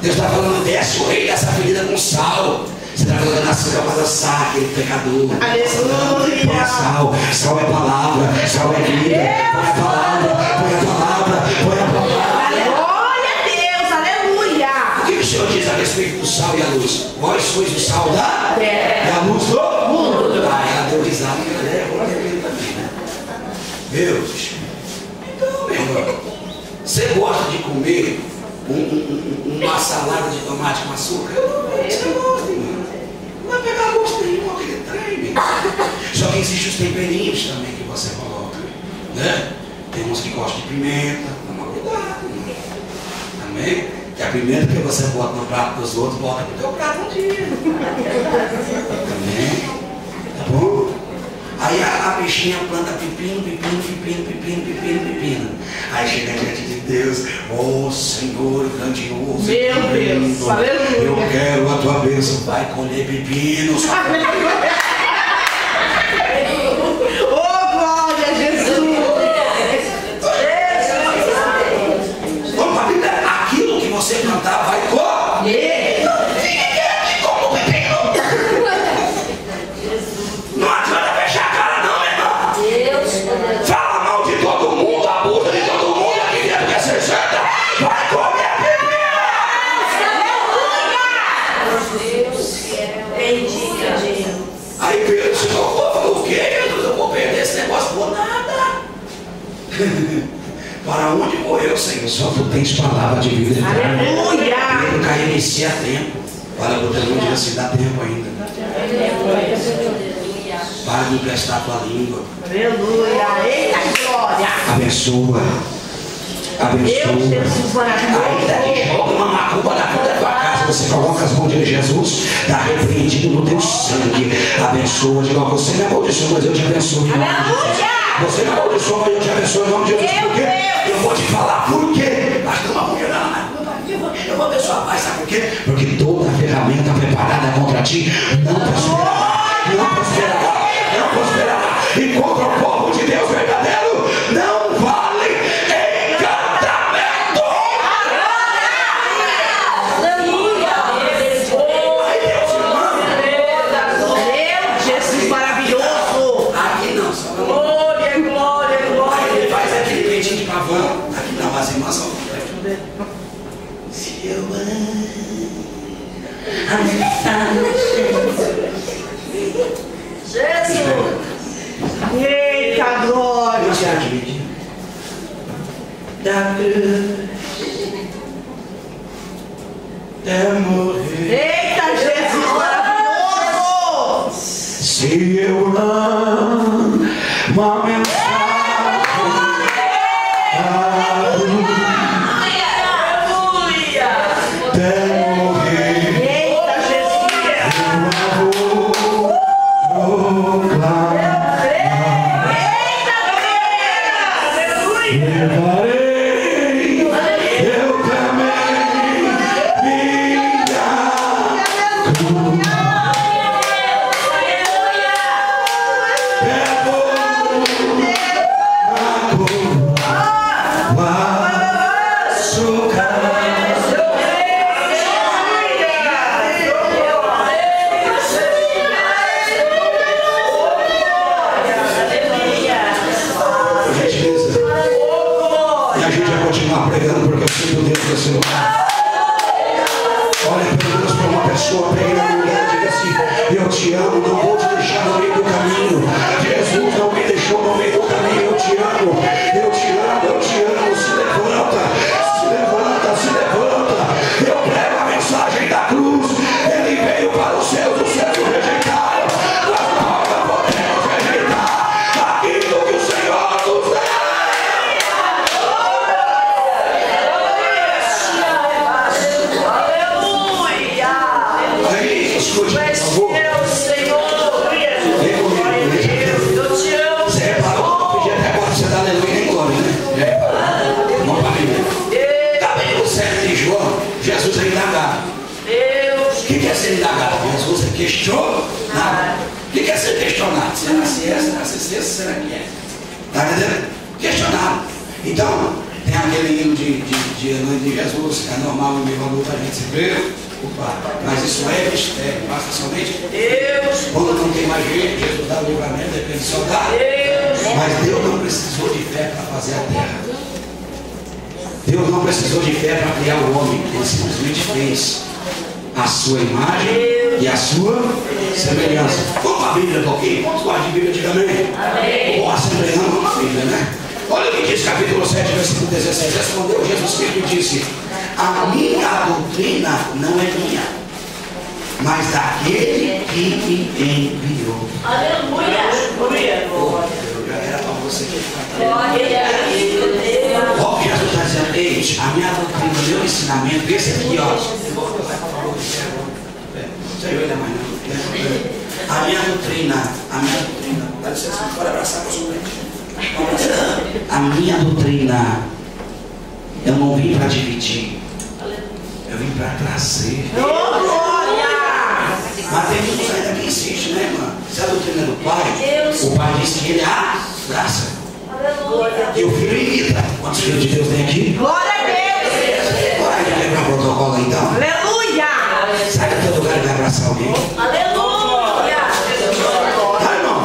S1: Deus está falando: desce o rei dessa ferida com sal. Você está colocando açúcar para dançar aquele pecador.
S3: Aleluia!
S1: Põe sal. Sal é palavra. Sal é vida. Põe a palavra. Põe a palavra. Põe a palavra.
S3: Glória a Deus! Aleluia!
S1: O que o Senhor diz a respeito do sal e a luz? Vós sois o sal da terra e a luz do mundo. Ah, ela deu risada, vou também, né? Deus. Então, meu irmão, você gosta de comer uma salada de tomate com açúcar? Você gosta, irmão. Não vai pegar gosto nenhum aquele trem, meu. Só que existem os temperinhos também que você coloca, né? Tem uns que gostam de pimenta, toma cuidado, irmão. Amém? Que a pimenta que você bota no prato dos outros, bota no teu prato um dia. Amém? Tá bom? Aí a bichinha planta pepino. Aí chega diante de Deus: oh Senhor grandioso,
S3: meu Deus, aleluia.
S1: Eu quero a tua bênção. Vai colher pepinos.
S3: Oh, glória a Jesus!
S1: Vamos para a Bíblia. Aquilo que você plantar vai colher. Não adianta fechar a cara não, meu irmão. Fala mal de todo mundo, abusa de todo mundo, aqui dentro quer ser santa, vai comer a Bíblia. Aí Pedro se tocou, falou: o quê, Jesus? Eu vou perder esse negócio por nada. Para onde morreu, Senhor? Só tu tens palavra de vida eterna.
S3: Aleluia!
S1: Pedro caiu em si a tempo. Olha, o teu irmão diz assim: dá tempo ainda. Para de emprestar a tua língua.
S3: Aleluia! Eita, glória!
S1: Abençoa.
S3: Deus, Jesus maravilhoso!
S1: Ainda que joga uma macumba na frente da tua casa, você coloca as mãos de Jesus, está repreendido no teu sangue. Abençoa, diga: você não amaldiçoa, mas eu te abençoo em nome de Jesus. Você não amaldiçoa, mas eu te abençoo em nome de Jesus. Por quê? Eu vou te falar por quê. Mas não, eu vou abençoar mais, sabe por quê? Porque toda ferramenta preparada contra ti não prosperará. Não prosperará. Não prosperará. E contra o povo de Deus verdadeiro não vale encantamento. Aí Deus, irmão.
S3: Deus, Jesus maravilhoso!
S1: Aqui não, só não.
S3: Glória, glória,
S1: Aí
S3: glória!
S1: ele faz aquele peitinho de pavão. Aqui não, as irmãs são. Se eu amo.
S2: Jesus!
S3: Eita, glória!
S1: Eu te admito. Da cruz. Até morrer.
S3: Eita, Jesus maravilhoso!
S1: Se eu amo uma mensagem.
S3: Aleluia!
S1: Até morrer.
S3: Eita, Jesus!
S1: Eu vou proclamar. levarei, eu também minha cruz. Pregando porque eu sinto Deus nesse lugar. Olha pelo menos para uma pessoa, pregue na mulher, diga assim: eu te amo, não vou te deixar no meio do caminho. Jesus não me deixou no meio do caminho. Eu te amo, eu te amo, eu te amo. Se levanta, se levanta, se levanta. Eu prego a mensagem da cruz. Ele veio para os seus o rejeitaram. Nós não podemos rejeitar aquilo que o Senhor nos dá. Escute, por favor. Você reparou que eu pedi até agora você dá aleluia nem glória, né? Vamos para a Bíblia. Capítulo 7 de João, Jesus é indagado. O que é ser indagado? Jesus é questionado. O que é ser questionado? Será se é, será se é, será que é? Está entendendo? Questionado. Então, tem aquele hino de Jesus, é normal no meio da luta a gente se vê. Mas isso é mistério, basta somente Deus. Quando não tem mais jeito, Jesus dá o livramento, depende só da Deus. Mas Deus não precisou de fé para fazer a terra. Deus não precisou de fé para criar o homem. Ele simplesmente fez a sua imagem e a sua semelhança. Vamos para a Bíblia um pouquinho? Vamos falar de Bíblia, diga amém. Bom, assembleando, vamos para a Bíblia, né? Olha o que diz capítulo 7, versículo 16. Respondeu Jesus Cristo e disse: a minha doutrina não é minha, mas daquele que me enviou.
S2: Aleluia!
S1: Era para você que está. Ó, Jesus está dizendo: ei, a minha doutrina, o meu ensinamento, esse aqui, ó. Você viu ele mais não? A minha doutrina, dá licença, pode abraçar com a sua frente. A minha doutrina, eu não vim para dividir, eu vim para trazer. Mas tem muitos ainda que insistem, né, irmã? Se a doutrina é do Pai, o Pai disse que ele é a graça. E o Filho imita. Quantos filhos de Deus tem aqui?
S3: Glória a Deus!
S1: Bora quebrar o protocolo então.
S3: Aleluia!
S1: Sai do teu lugar e vai abraçar alguém.
S2: Aleluia!
S1: Tá, irmão?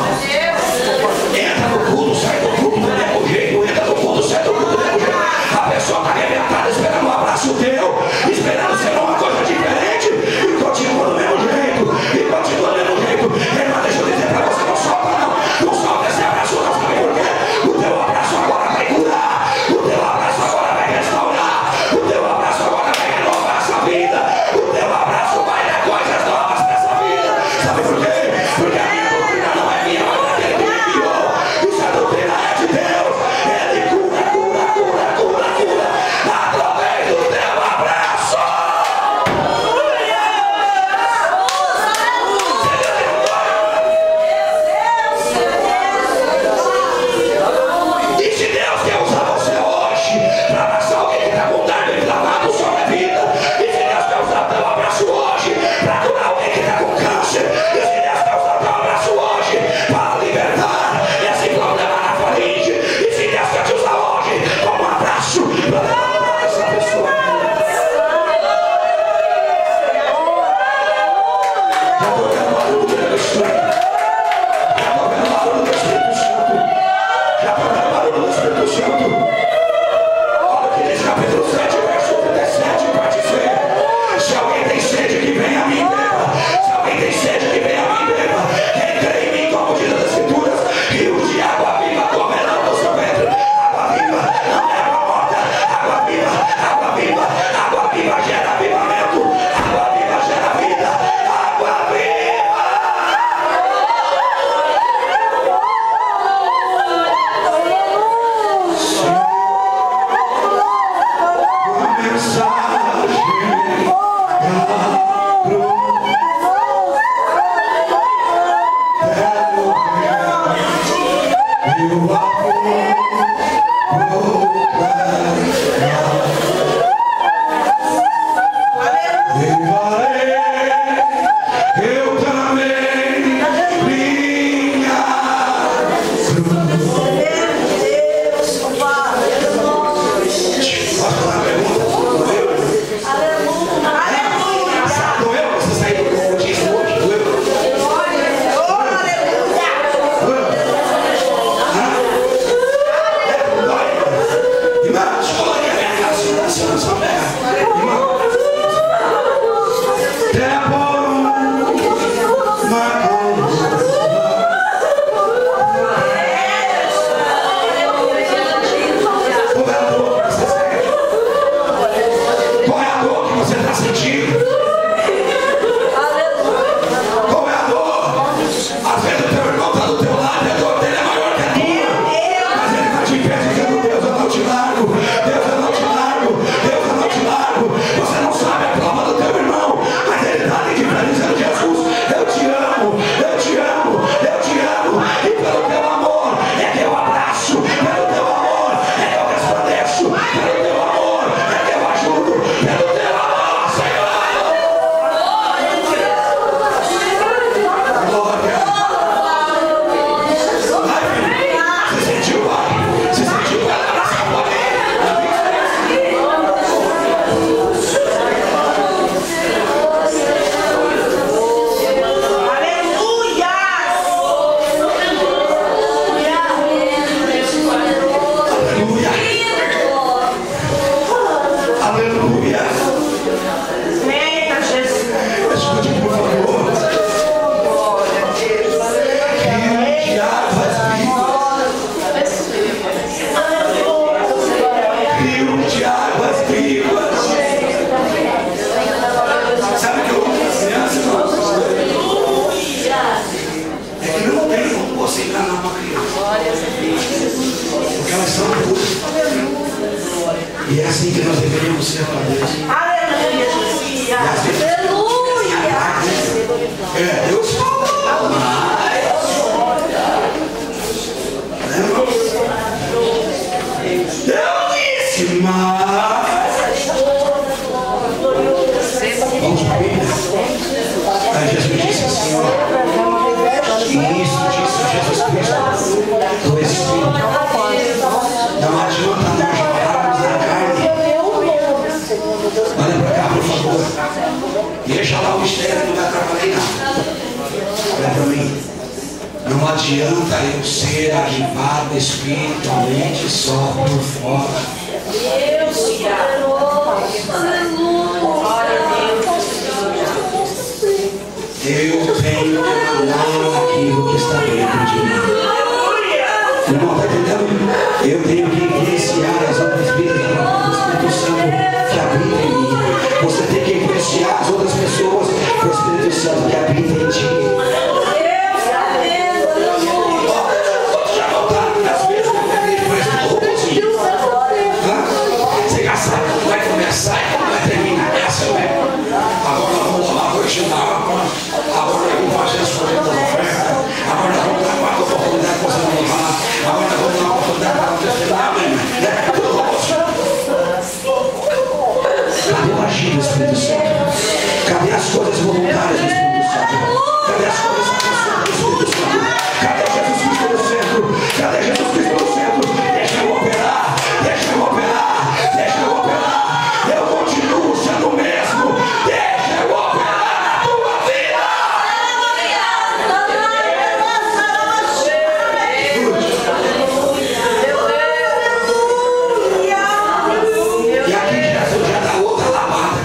S1: Entra no culto, sai do culto do mesmo jeito. Entra no culto, sai do culto do mesmo jeito. A pessoa está arrebentada esperando um abraço teu, esperando ser uma coisa diferente, e continua do mesmo jeito, e continua do mesmo jeito. Irmã, deixa eu dizer para você, não solta não. Não solta esse abraço não, sabe por quê? O teu abraço agora vai curar, o teu abraço agora vai restaurar, o teu abraço agora vai renovar essa vida, o teu abraço vai dar coisas novas para essa vida. Sabe por quê? Porque a minha doutrina não é minha, mas daquele que me enviou. E se a doutrina é de Deus, ele cura, cura, cura, cura, cura, através do teu abraço. E se Deus quer usar você hoje para abraçar alguém que está com dardo inflamado sobre a vida, e se Deus quer usar teu abraço hoje para curar alguém que está com câncer, e se Deus quer usar teu abraço hoje para libertar esse problema na faringe, e se Deus quer te usar hoje como um abraço para levantar essa pessoa. Já estou vendo o barulho do Espírito. Já estou vendo o barulho do Espírito Santo. Já estou vendo o barulho do Espírito Santo. Olha o que diz capítulo 7, verso 37, para dizer: se alguém tem sede, que venha a mim beba. Se alguém tem sede, que venha a mim beba. Quem crê em mim, como diz as Escrituras, rios de água viva correrão do seu ventre. Água viva, não é água morta. Água viva, água viva, água viva gera avivamento. Água viva gera vida. Água viva. Uma mensagem da cruz. E é assim que nós deveríamos ser para Deus.
S3: Aleluia, Jesus. Aleluia.
S1: Deus falou, mas... Eu disse, mas... Vamos para a Bíblia. Jesus disse assim, ó. E isso disse Jesus Cristo do Espírito. Não adianta nós jogarmos na carne. Olha para cá, por favor. Deixa lá o mistério, não vai atrapalhar nada. Olha para mim. Não adianta eu ser avivado espiritualmente só por fora. Eu tenho que mandar aquilo que está dentro de mim. Irmão, está entendendo? Eu tenho que influenciar as outras vidas do Espírito Santo que habita em mim. Você tem que influenciar as outras pessoas com o Espírito Santo que habita em ti. Sai, vai terminar essa, né? Agora nós vamos tomar hoje na água. Agora nós vamos fazer as coisas da oferta. Agora nós vamos dar uma oportunidade para você honrar. Agora nós vamos dar uma oportunidade para você testemunhar, cadê o agir do Espírito Santo? Cadê as coisas voluntárias do Espírito Santo? Cadê as coisas abençoadas do Espírito Santo? Cadê Jesus Cristo no centro? Cadê Jesus Cristo no centro? Deixa eu operar, deixa eu operar, deixa eu operar. Eu continuo sendo o mesmo. Deixa eu operar na tua vida. E aqui Jesus já dá outra lavada.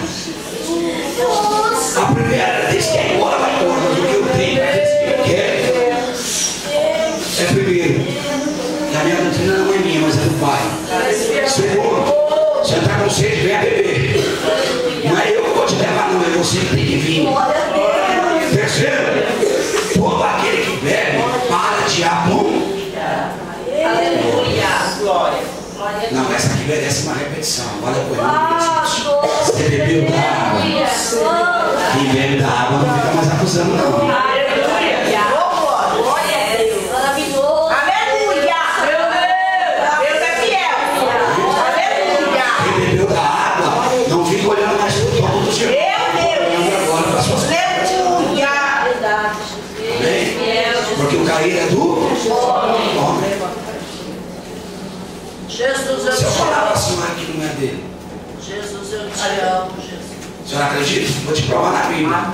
S1: A primeira diz que é embora, vai embora. Mas o que eu tenho para dizer que é primeiro. E a minha doutrina não é minha, mas é do Pai. Segundo. Você está com sede, venha beber. Não é eu que vou te levar, não, é você que tem que vir. Terceiro, todo aquele que bebe, para de abum.
S2: Aleluia. Glória.
S1: Não, essa aqui merece uma repetição. Olha por aí. Você bebeu da água. Quem bebe da água não fica mais acusando, não. Olhando mais para o topo do Senhor. Porque o cair é do homem.
S2: Jesus, eu
S1: Se eu
S2: te
S1: falar
S2: amo.
S1: assim, que não é dele.
S2: Jesus, eu te amo, Jesus.
S1: A senhora acredita? Vou te provar na Bíblia.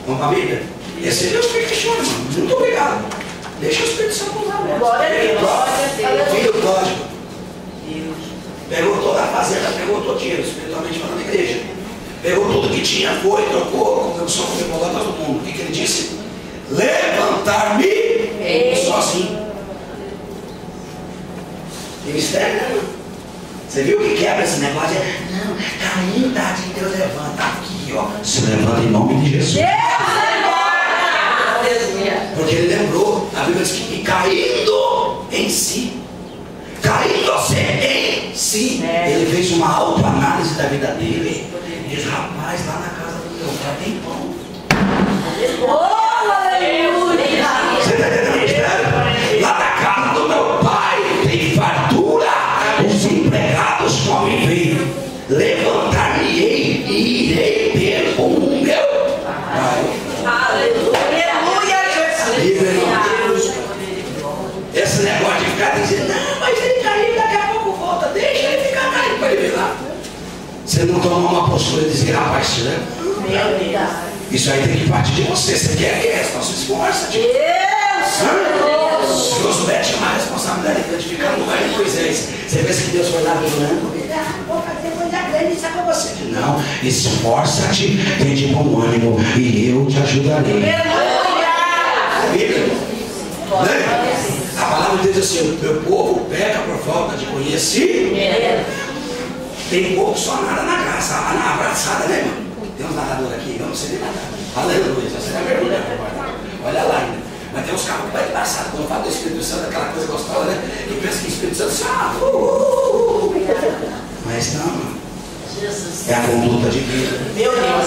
S1: Vamos para a Bíblia? Esse Deus que questiona, irmão. Muito obrigado. Deixa o Espírito Santo usar mesmo.
S2: Glória a Deus.
S1: Filho pródigo. Pegou toda a fazenda, pegou todo o dinheiro, espiritualmente falando na igreja. Pegou tudo que tinha, foi, trocou, comeu só com o todo mundo. O que ele disse? Levantar-me sozinho. Ministério, né? Você viu que quebra esse negócio? Não, caindo de Deus levanta aqui, ó. Se levanta em nome de Jesus. Porque ele lembrou, a Bíblia diz que caindo em si. Caindo-se em si, ele fez uma autoanálise da vida dele. Diz, rapaz, lá na casa do meu pai tem pão. Você está entendendo o mistério? Lá na casa do meu pai tem fartura. Os empregados comem bem. Levantar-me-ei e irei ter com o meu pai.
S2: Aleluia, Jesus.
S1: Esse negócio de ficar dizendo, não, mas ele caiu, daqui a pouco volta, deixa ele ficar caindo para ele ver lá. Você não toma uma postura e dizer, rapaz, né? Isso aí tem que partir de você. Você quer, então se esforça. Deus mete uma responsabilidade de ficar no lugar de Moisés. Você pensa que Deus foi lá virando? Vou fazer coisa grande, isso é com você. Não, esforça-te, tem de bom ânimo e eu te ajudarei. Bíblia. A palavra diz assim, o meu povo peca por falta de conhecimento. Tem pouco só nada na graça, na abraçada, né, irmão? Tem uns nadadores aqui, vamos ser nadador. Aleluia, você vai mergulhar. Olha lá ainda. Mas tem uns carros que vai embaçado. Quando fala do Espírito Santo, aquela coisa gostosa, né? E pensa que o Espírito Santo Mas não. É a conduta de vida.
S3: Meu Deus.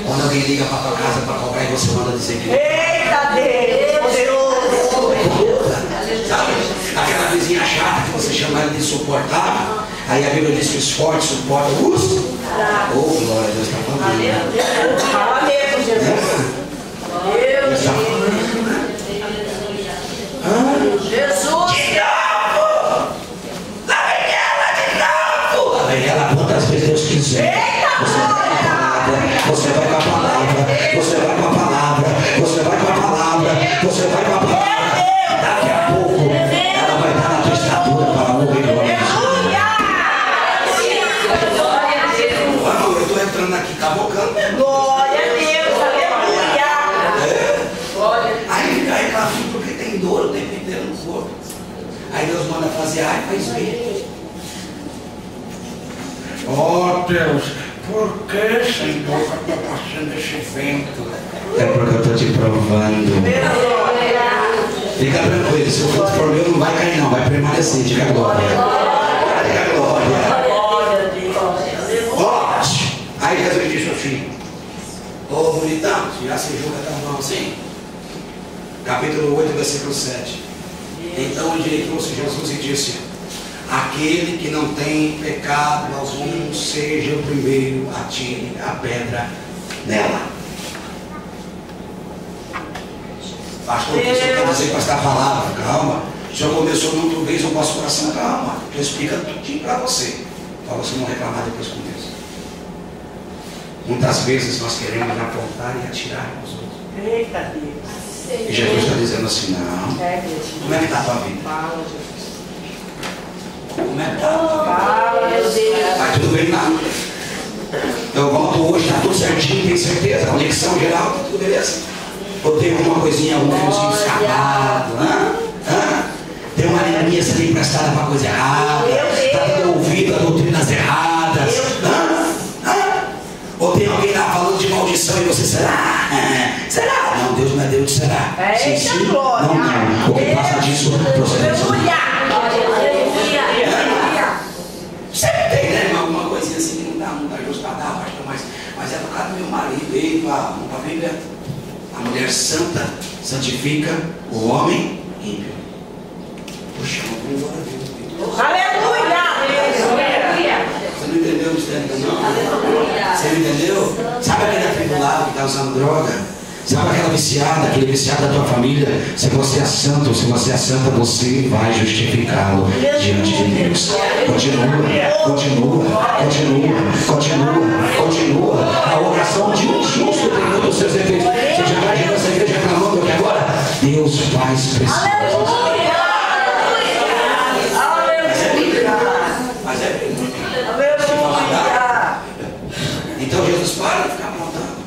S1: Quando alguém liga para tua casa para cobrar e você manda dizer que
S3: Eita Deus, poderoso.
S1: sabe? Aquela vizinha chata que você chama ela de insuportável. Aí a Bíblia diz que os fortes suportam os. Oh, glória a Deus, está falando.
S3: Fala mesmo, Jesus.
S1: Deus está falando.
S2: Jesus.
S1: De novo! Lá vem ela de novo! Lá vem ela quantas vezes Deus quiser. Você vai com a palavra. Você vai com a palavra. Você vai com a palavra. Você vai com a palavra. Daqui a pouco ela vai estar na tua estatura para morrer. Eu estou entrando aqui cabocando mesmo.
S3: Glória a Deus, aleluia.
S1: Aí fica reclamando porque tem dor o tempo inteiro no corpo. Aí Deus manda fazer ar e faz ver. Oh Deus, por que, Senhor, está passando esse vento? É porque eu estou te provando. Fica tranquilo, se o fruto for meu não vai cair não, vai permanecer, diga glória. Diga glória. Ó, aí Jesus disse assim, ô bonitão, você já se julga tão bom assim? Capítulo 8, versículo 7. Então endireitou-se Jesus e disse: aquele que não tem pecado algum, seja o primeiro, atire a pedra nela. Pastor, o que o senhor quer dizer com esta palavra? Calma. O senhor começou muito vez o nosso coração, calma. Estou explicando tudinho para você. Para você não reclamar depois com Deus. Muitas vezes nós queremos apontar e atirar nos outros.
S3: Eita Deus.
S1: E Jesus está dizendo assim, não. Como é que está a tua vida?
S3: Fala, Jesus.
S1: Como é que está a tua vida?
S3: Fala, meu Deus.
S1: Vai tudo bem lá. Eu volto hoje, está tudo certinho, tem certeza? Conexão geral, tá tudo beleza? Ou tem alguma coisinha, algum fiozinho escapado? Tem uma anemia sendo emprestada para coisa errada? Está dando ouvido a doutrinas erradas? Ou tem alguém lá falando de maldição e você será? Será? Não, Deus não é Deus de será. Sim, sim. Não, não. O que passa disso, procedência. Sempre tem, né? Alguma coisinha assim que não dá ajustada, pastor, mas é por causa do meu marido. Ei, a Bíblia, a mulher santa santifica o homem ímpio. Puxa, glória a Deus.
S3: Aleluia.
S1: Você não entendeu o mistério não? Você não entendeu? Sabe aquele atribulado que está usando droga? Sabe aquela viciada, aquele viciado da tua família? Se você é santo, se você é santa, você vai justificá-lo diante de Deus. Continua. A oração de um justo tem todos os seus efeitos. Você já imagina essa igreja reclamando que agora Deus faz preciosas. Mas é bíblico. Então Jesus para de ficar apontando.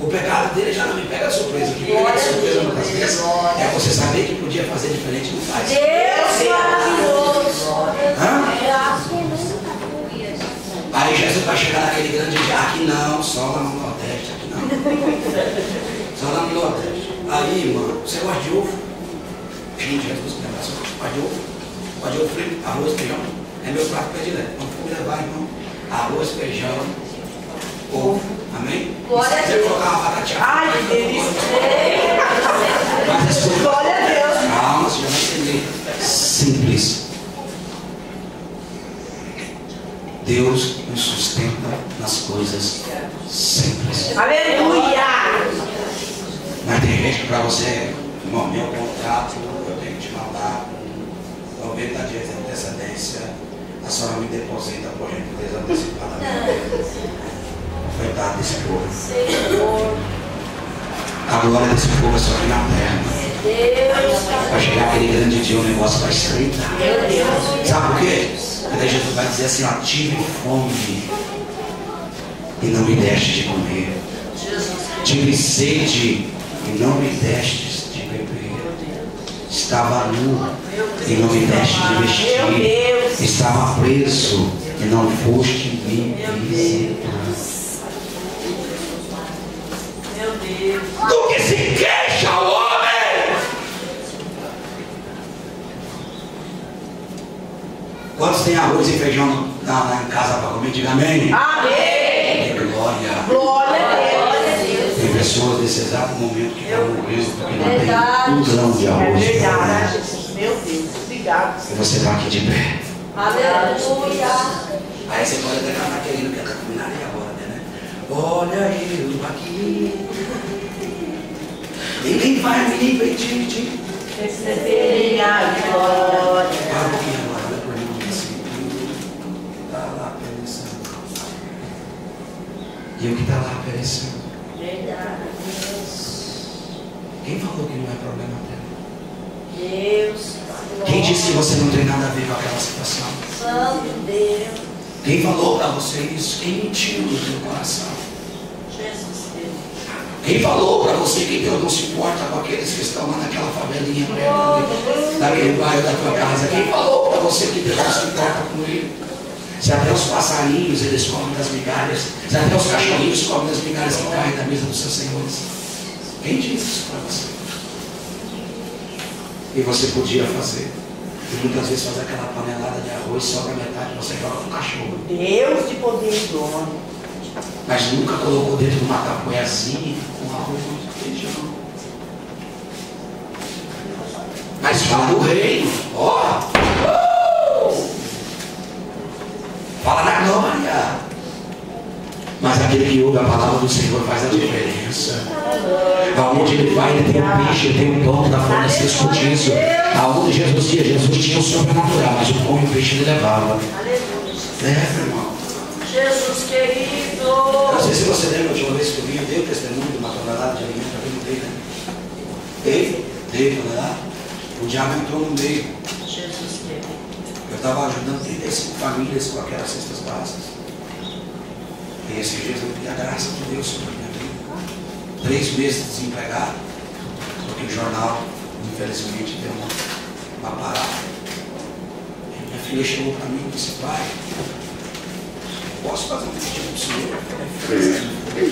S1: O pecado dele já não me pega surpresa. O que pega de surpresa muitas vezes é você saber que podia fazer diferente e não faz.
S2: Deus maravilhoso.
S1: Aí Jesus vai chegar naquele grande dia. Aqui não, só lá no Nordeste. Aqui não. Só lá no Nordeste. Aí, irmão, você gosta de ovo? Gente, Jesus, gosta de ovo? Gosta de ovo frito? Arroz, feijão? É meu prato predileto. Vamos levar, irmão. Arroz, feijão, ovo. Amém?
S2: Glória a
S1: Deus. Você colocar uma batatinha.
S3: Ai, que delícia. Glória a Deus.
S1: Calma, você já vai entender. Simples. Deus nos sustenta nas coisas simples.
S3: Aleluia.
S1: Mas tem gente que para você, irmão, meu contrato, eu tenho que te mandar com 90 dias de antecedência. A senhora me deposita por gentileza antecipadamente. Coitado desse povo. A glória desse povo é só aqui na terra. Vai chegar aquele grande dia, o negócio vai estreitar. Sabe por quê? Porque daí Jesus vai dizer assim, ó, tive fome e não me deste de comer. Tive sede e não me destes de beber. Estava nu e não me deste de vestir. Estava preso e não foste me visitar. Do que se queixa o homem? Quantos tem arroz e feijão lá em casa para comer? Diga amém.
S3: Amém.
S1: Glória.
S3: Glória a Deus.
S1: Tem pessoas nesse exato momento que estão morrendo porque não
S2: Verdade.
S1: tem um grão de
S3: É
S1: arroz.
S3: verdade, Jesus. Meu Deus. Obrigado.
S1: E você está aqui de pé.
S2: Aleluia.
S1: Aí você pode até cantar querendo que eu caminharei agora, né? Olha eu aqui. Ninguém vai me impedir.
S3: Receber a glória.
S1: Para um pouquinho agora, olha para mim assim. Está lá perecendo. E o que está lá perecendo?
S2: Verdade.
S1: Quem falou que não é problema dela?
S2: Deus.
S1: Quem disse que você não tem nada a ver com aquela situação?
S2: Santo Deus.
S1: Quem falou para você isso? Quem mentiu no seu coração?
S2: Jesus Deus.
S1: Quem falou para você que Deus não se importa com aqueles que estão lá naquela favelinha perto daquele bairro da tua casa? Quem falou para você que Deus não se importa com ele? Se até os passarinhos eles comem das migalhas, se até os cachorrinhos comem das migalhas que caem da mesa dos seus senhores. Quem disse isso para você? E você podia fazer. E muitas vezes faz aquela panelada de arroz, sobra metade, você joga com o cachorro.
S3: Deus de poder e glória.
S1: Mas nunca colocou dentro de uma tapoiazinha com arroz e feijão. Mas fala do reino. Ó! Fala na glória. Mas aquele que ouve a palavra do Senhor faz a diferença. Aonde ele vai, ele tem um peixe, ele tem um dom da fornecer escudismo. Aonde Jesus ia, Jesus tinha o sobrenatural, mas o pão e o peixe ele levava.
S2: Aleluia.
S1: Leva, irmão.
S2: Jesus querido.
S1: Não sei se você lembra, a última vez que eu vim, eu dei o testemunho de uma tonelada de alimento, eu não dei, né? Dei tonelada. O diabo entrou no meio.
S2: Jesus querido.
S1: Eu estava ajudando 35 famílias com aquelas cestas básicas. E esses dias eu vi a graça de Deus sobre a minha vida. 3 meses desempregado. Porque o jornal, infelizmente, deu uma parada. E minha filha chegou para mim e disse: pai, posso fazer um pedido para o senhor? Eu falei: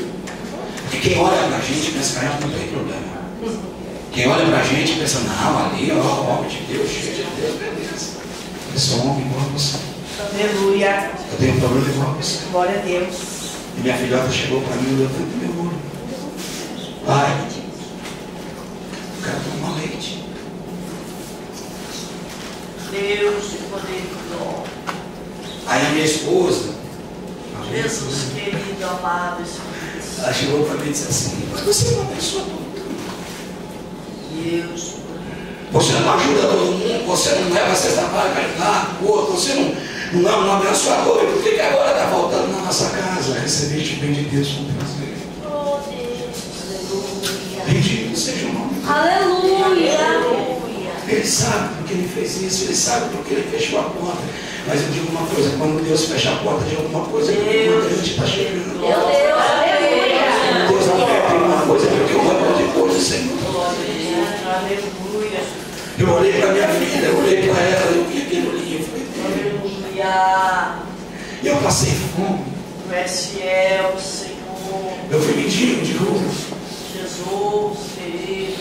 S1: porque quem olha para a gente pensa que não tem problema. Quem olha para a gente pensa: não, ali, ó, homem de Deus, cheio de Deus, beleza. Eu sou homem igual a você.
S3: Aleluia.
S1: Eu tenho um problema igual a você.
S3: Glória a Deus.
S1: E minha filhota chegou para mim e olhou dentro do meu olho: pai, eu quero tomar leite.
S2: Deus de poder e glória.
S1: Aí a minha esposa,
S2: Jesus querido, amado Espírito.
S1: ela chegou para mim e disse assim: mas você é uma pessoa toda.
S2: Deus.
S1: Você não ajuda todo mundo, você não leva a cesta básica para ajudar o outro, você não é um abençoador. E por que agora está voltando na nossa casa? Recebeste o bem de Deus com prazer.
S2: Oh Deus. Aleluia.
S1: Bendito seja o nome.
S2: Aleluia.
S1: Ele sabe porque ele fez isso, ele sabe porque ele fechou a porta. Mas eu digo uma coisa: quando Deus fecha a porta de alguma coisa, uma grande está chegando.
S2: Meu Deus. Aleluia.
S1: Deus não quer ter uma coisa porque eu vou depois, Senhor.
S3: Aleluia.
S1: Eu olhei para minha filha, eu olhei para ela, eu vi aquele olhinho, eu falei:
S2: Aleluia.
S1: e eu passei fome.
S2: Tu és fiel, Senhor.
S1: Eu fui mendigo de rua.
S2: Jesus querido.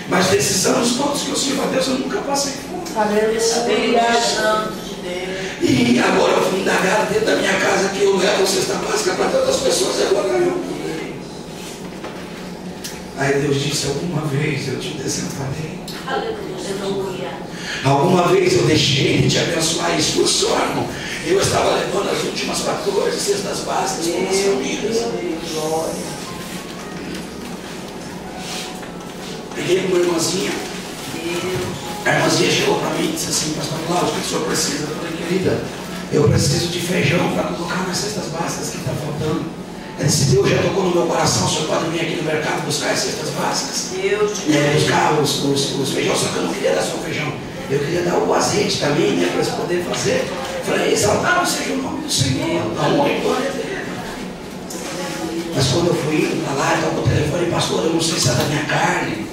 S1: Mas desses anos todos que eu sirvo a Deus, eu nunca passei fome.
S2: Espírito
S3: Aleluia.
S2: Santo de Deus.
S1: E agora eu fui indagar dentro da minha casa que eu levo cesta básica para tantas pessoas e agora eu. Aí Deus disse: alguma vez eu te desamparei.
S2: Aleluia.
S1: Alguma vez eu deixei de te abençoar. Escuta, irmão. Eu estava levando as últimas 14 cestas básicas para as famílias. Peguei uma irmãzinha. A irmãzinha chegou para mim e disse assim: pastor Cláudio, o que o senhor precisa? Eu falei: querida, eu preciso de feijão para colocar nas cestas básicas que está faltando. Ela disse: Deus já tocou no meu coração, o senhor pode vir aqui no mercado buscar as cestas básicas?
S2: Deus de
S1: Buscar os feijão, só que eu não queria dar só o feijão. Eu queria dar o azeite também, né, para eles poderem fazer. Eu falei: exaltado seja o nome do Senhor, a honra e glória dele. Mas quando eu fui indo para lá, eu estava com o telefone: pastor, eu não sei se é da minha carne,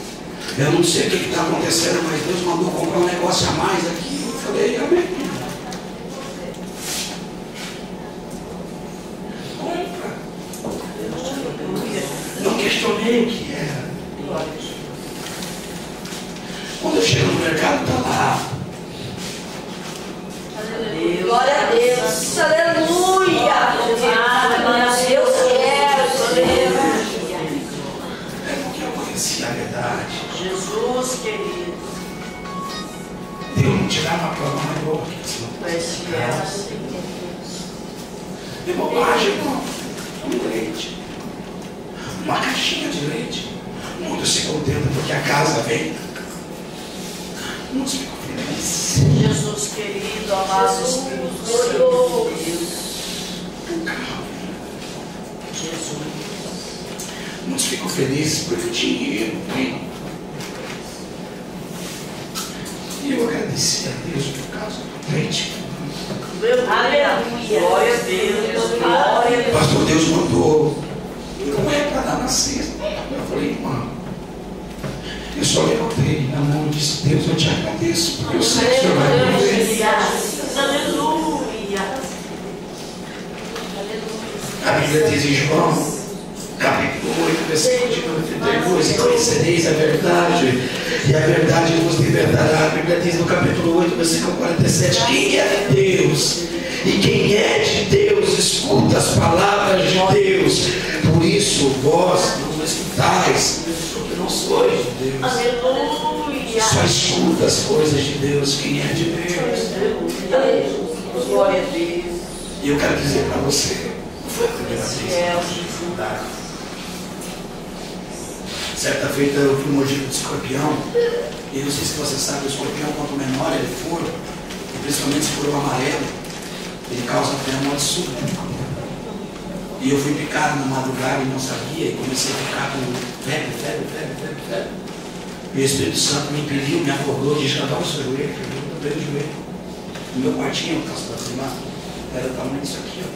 S1: eu não sei o que está acontecendo, mas Deus mandou comprar um negócio a mais aqui. Eu falei: amém. Compra. Não questionei o que era. Quando eu chego no mercado, está lá.
S2: Deus
S1: É bobagem, irmão. Um leite. Uma caixinha de leite. Muitos se contentam porque a casa vem. Muitos ficam felizes.
S2: Jesus querido, amado Espírito Santo de Deus.
S1: Um carro.
S2: Jesus.
S1: Muitos ficam felizes porque o dinheiro vem. E eu agradeci a Deus por causa do leite.
S2: Aleluia. Glória a Deus. Glória a Deus.
S1: Pastor, Deus mandou. Não é para dar na cesta. Eu falei, irmão, eu só levantei na mão e disse, Deus, eu te agradeço, porque eu sei que o Senhor vai prover.
S2: Aleluia.
S1: A Bíblia diz em João, capítulo 8, versículo de número 32, e conhecereis a verdade, e a verdade vos libertará. A Bíblia diz no capítulo 8, versículo 47, quem é de Deus? E quem é de Deus escuta as palavras de Deus. Por isso vós não escutais, porque não sois de Deus.
S2: Aleluia.
S1: Só escuta as coisas de Deus quem é de Deus.
S2: Glória a Deus.
S1: E eu quero dizer para você, não foi a primeira vez que eu mudar. Certa feita eu fui mordido de escorpião. E não sei se você sabe, o escorpião, quanto menor ele for, e principalmente se for o amarelo, ele causa até a morte súbita. E eu fui picado na madrugada e não sabia, e comecei a ficar com febre. E o Espírito Santo me impeliu, me acordou, disse, dar o seu joelho, eu dobrei o joelho. No meu quartinho, pastor, era o tamanho disso aqui, ó.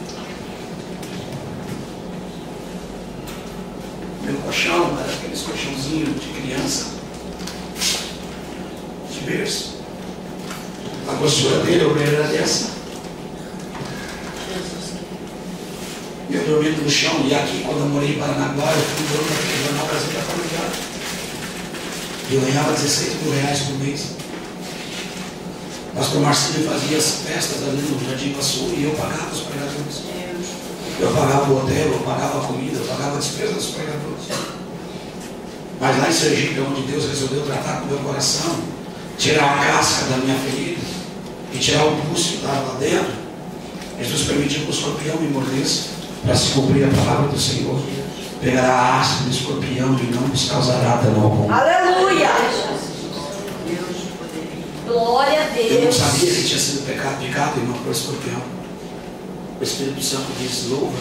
S1: Meu colchão era aqueles colchãozinhos de criança, de berço. A postura dele, a orelha era dessa. Eu dormindo no chão, e aqui quando eu morei em Paranaguá, eu fui dono daquele jornal Brasil da Familiar. E eu ganhava 16 mil reais por mês. Pastor Marcinho fazia as festas ali no Jardim Iguaçu e eu pagava os pregadores. Eu pagava o hotel, eu pagava a comida, eu pagava a despesa dos pregadores. Mas lá em Sergipe, onde Deus resolveu tratar com o meu coração, tirar a casca da minha ferida e tirar o pulso que estava lá dentro, Jesus permitiu que o escorpião me mordesse para se cumprir a palavra do Senhor. Pegará a haste do escorpião e não nos causará dano algum.
S2: Aleluia. Glória a Deus.
S1: Eu não sabia que tinha sido picado, irmão, por escorpião. O Espírito Santo diz, louva.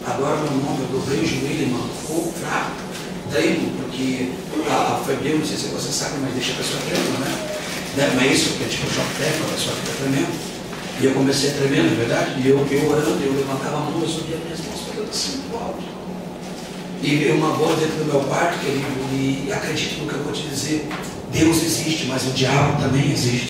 S1: Agora meu nome, eu dobrei o joelho, irmão. Ficou fraco, tremo, porque a febril, não sei se você sabe, mas deixa a pessoa tremendo, né? Não é isso, porque tipo choque térmico, a pessoa fica tremendo. E eu comecei a tremer, na verdade, e eu orando, eu levantava a mão, eu subia minhas mãos, porque eu estava muito alto. E veio uma voz dentro do meu quarto, querido, e acredite no que eu vou te dizer, Deus existe, mas o diabo também existe.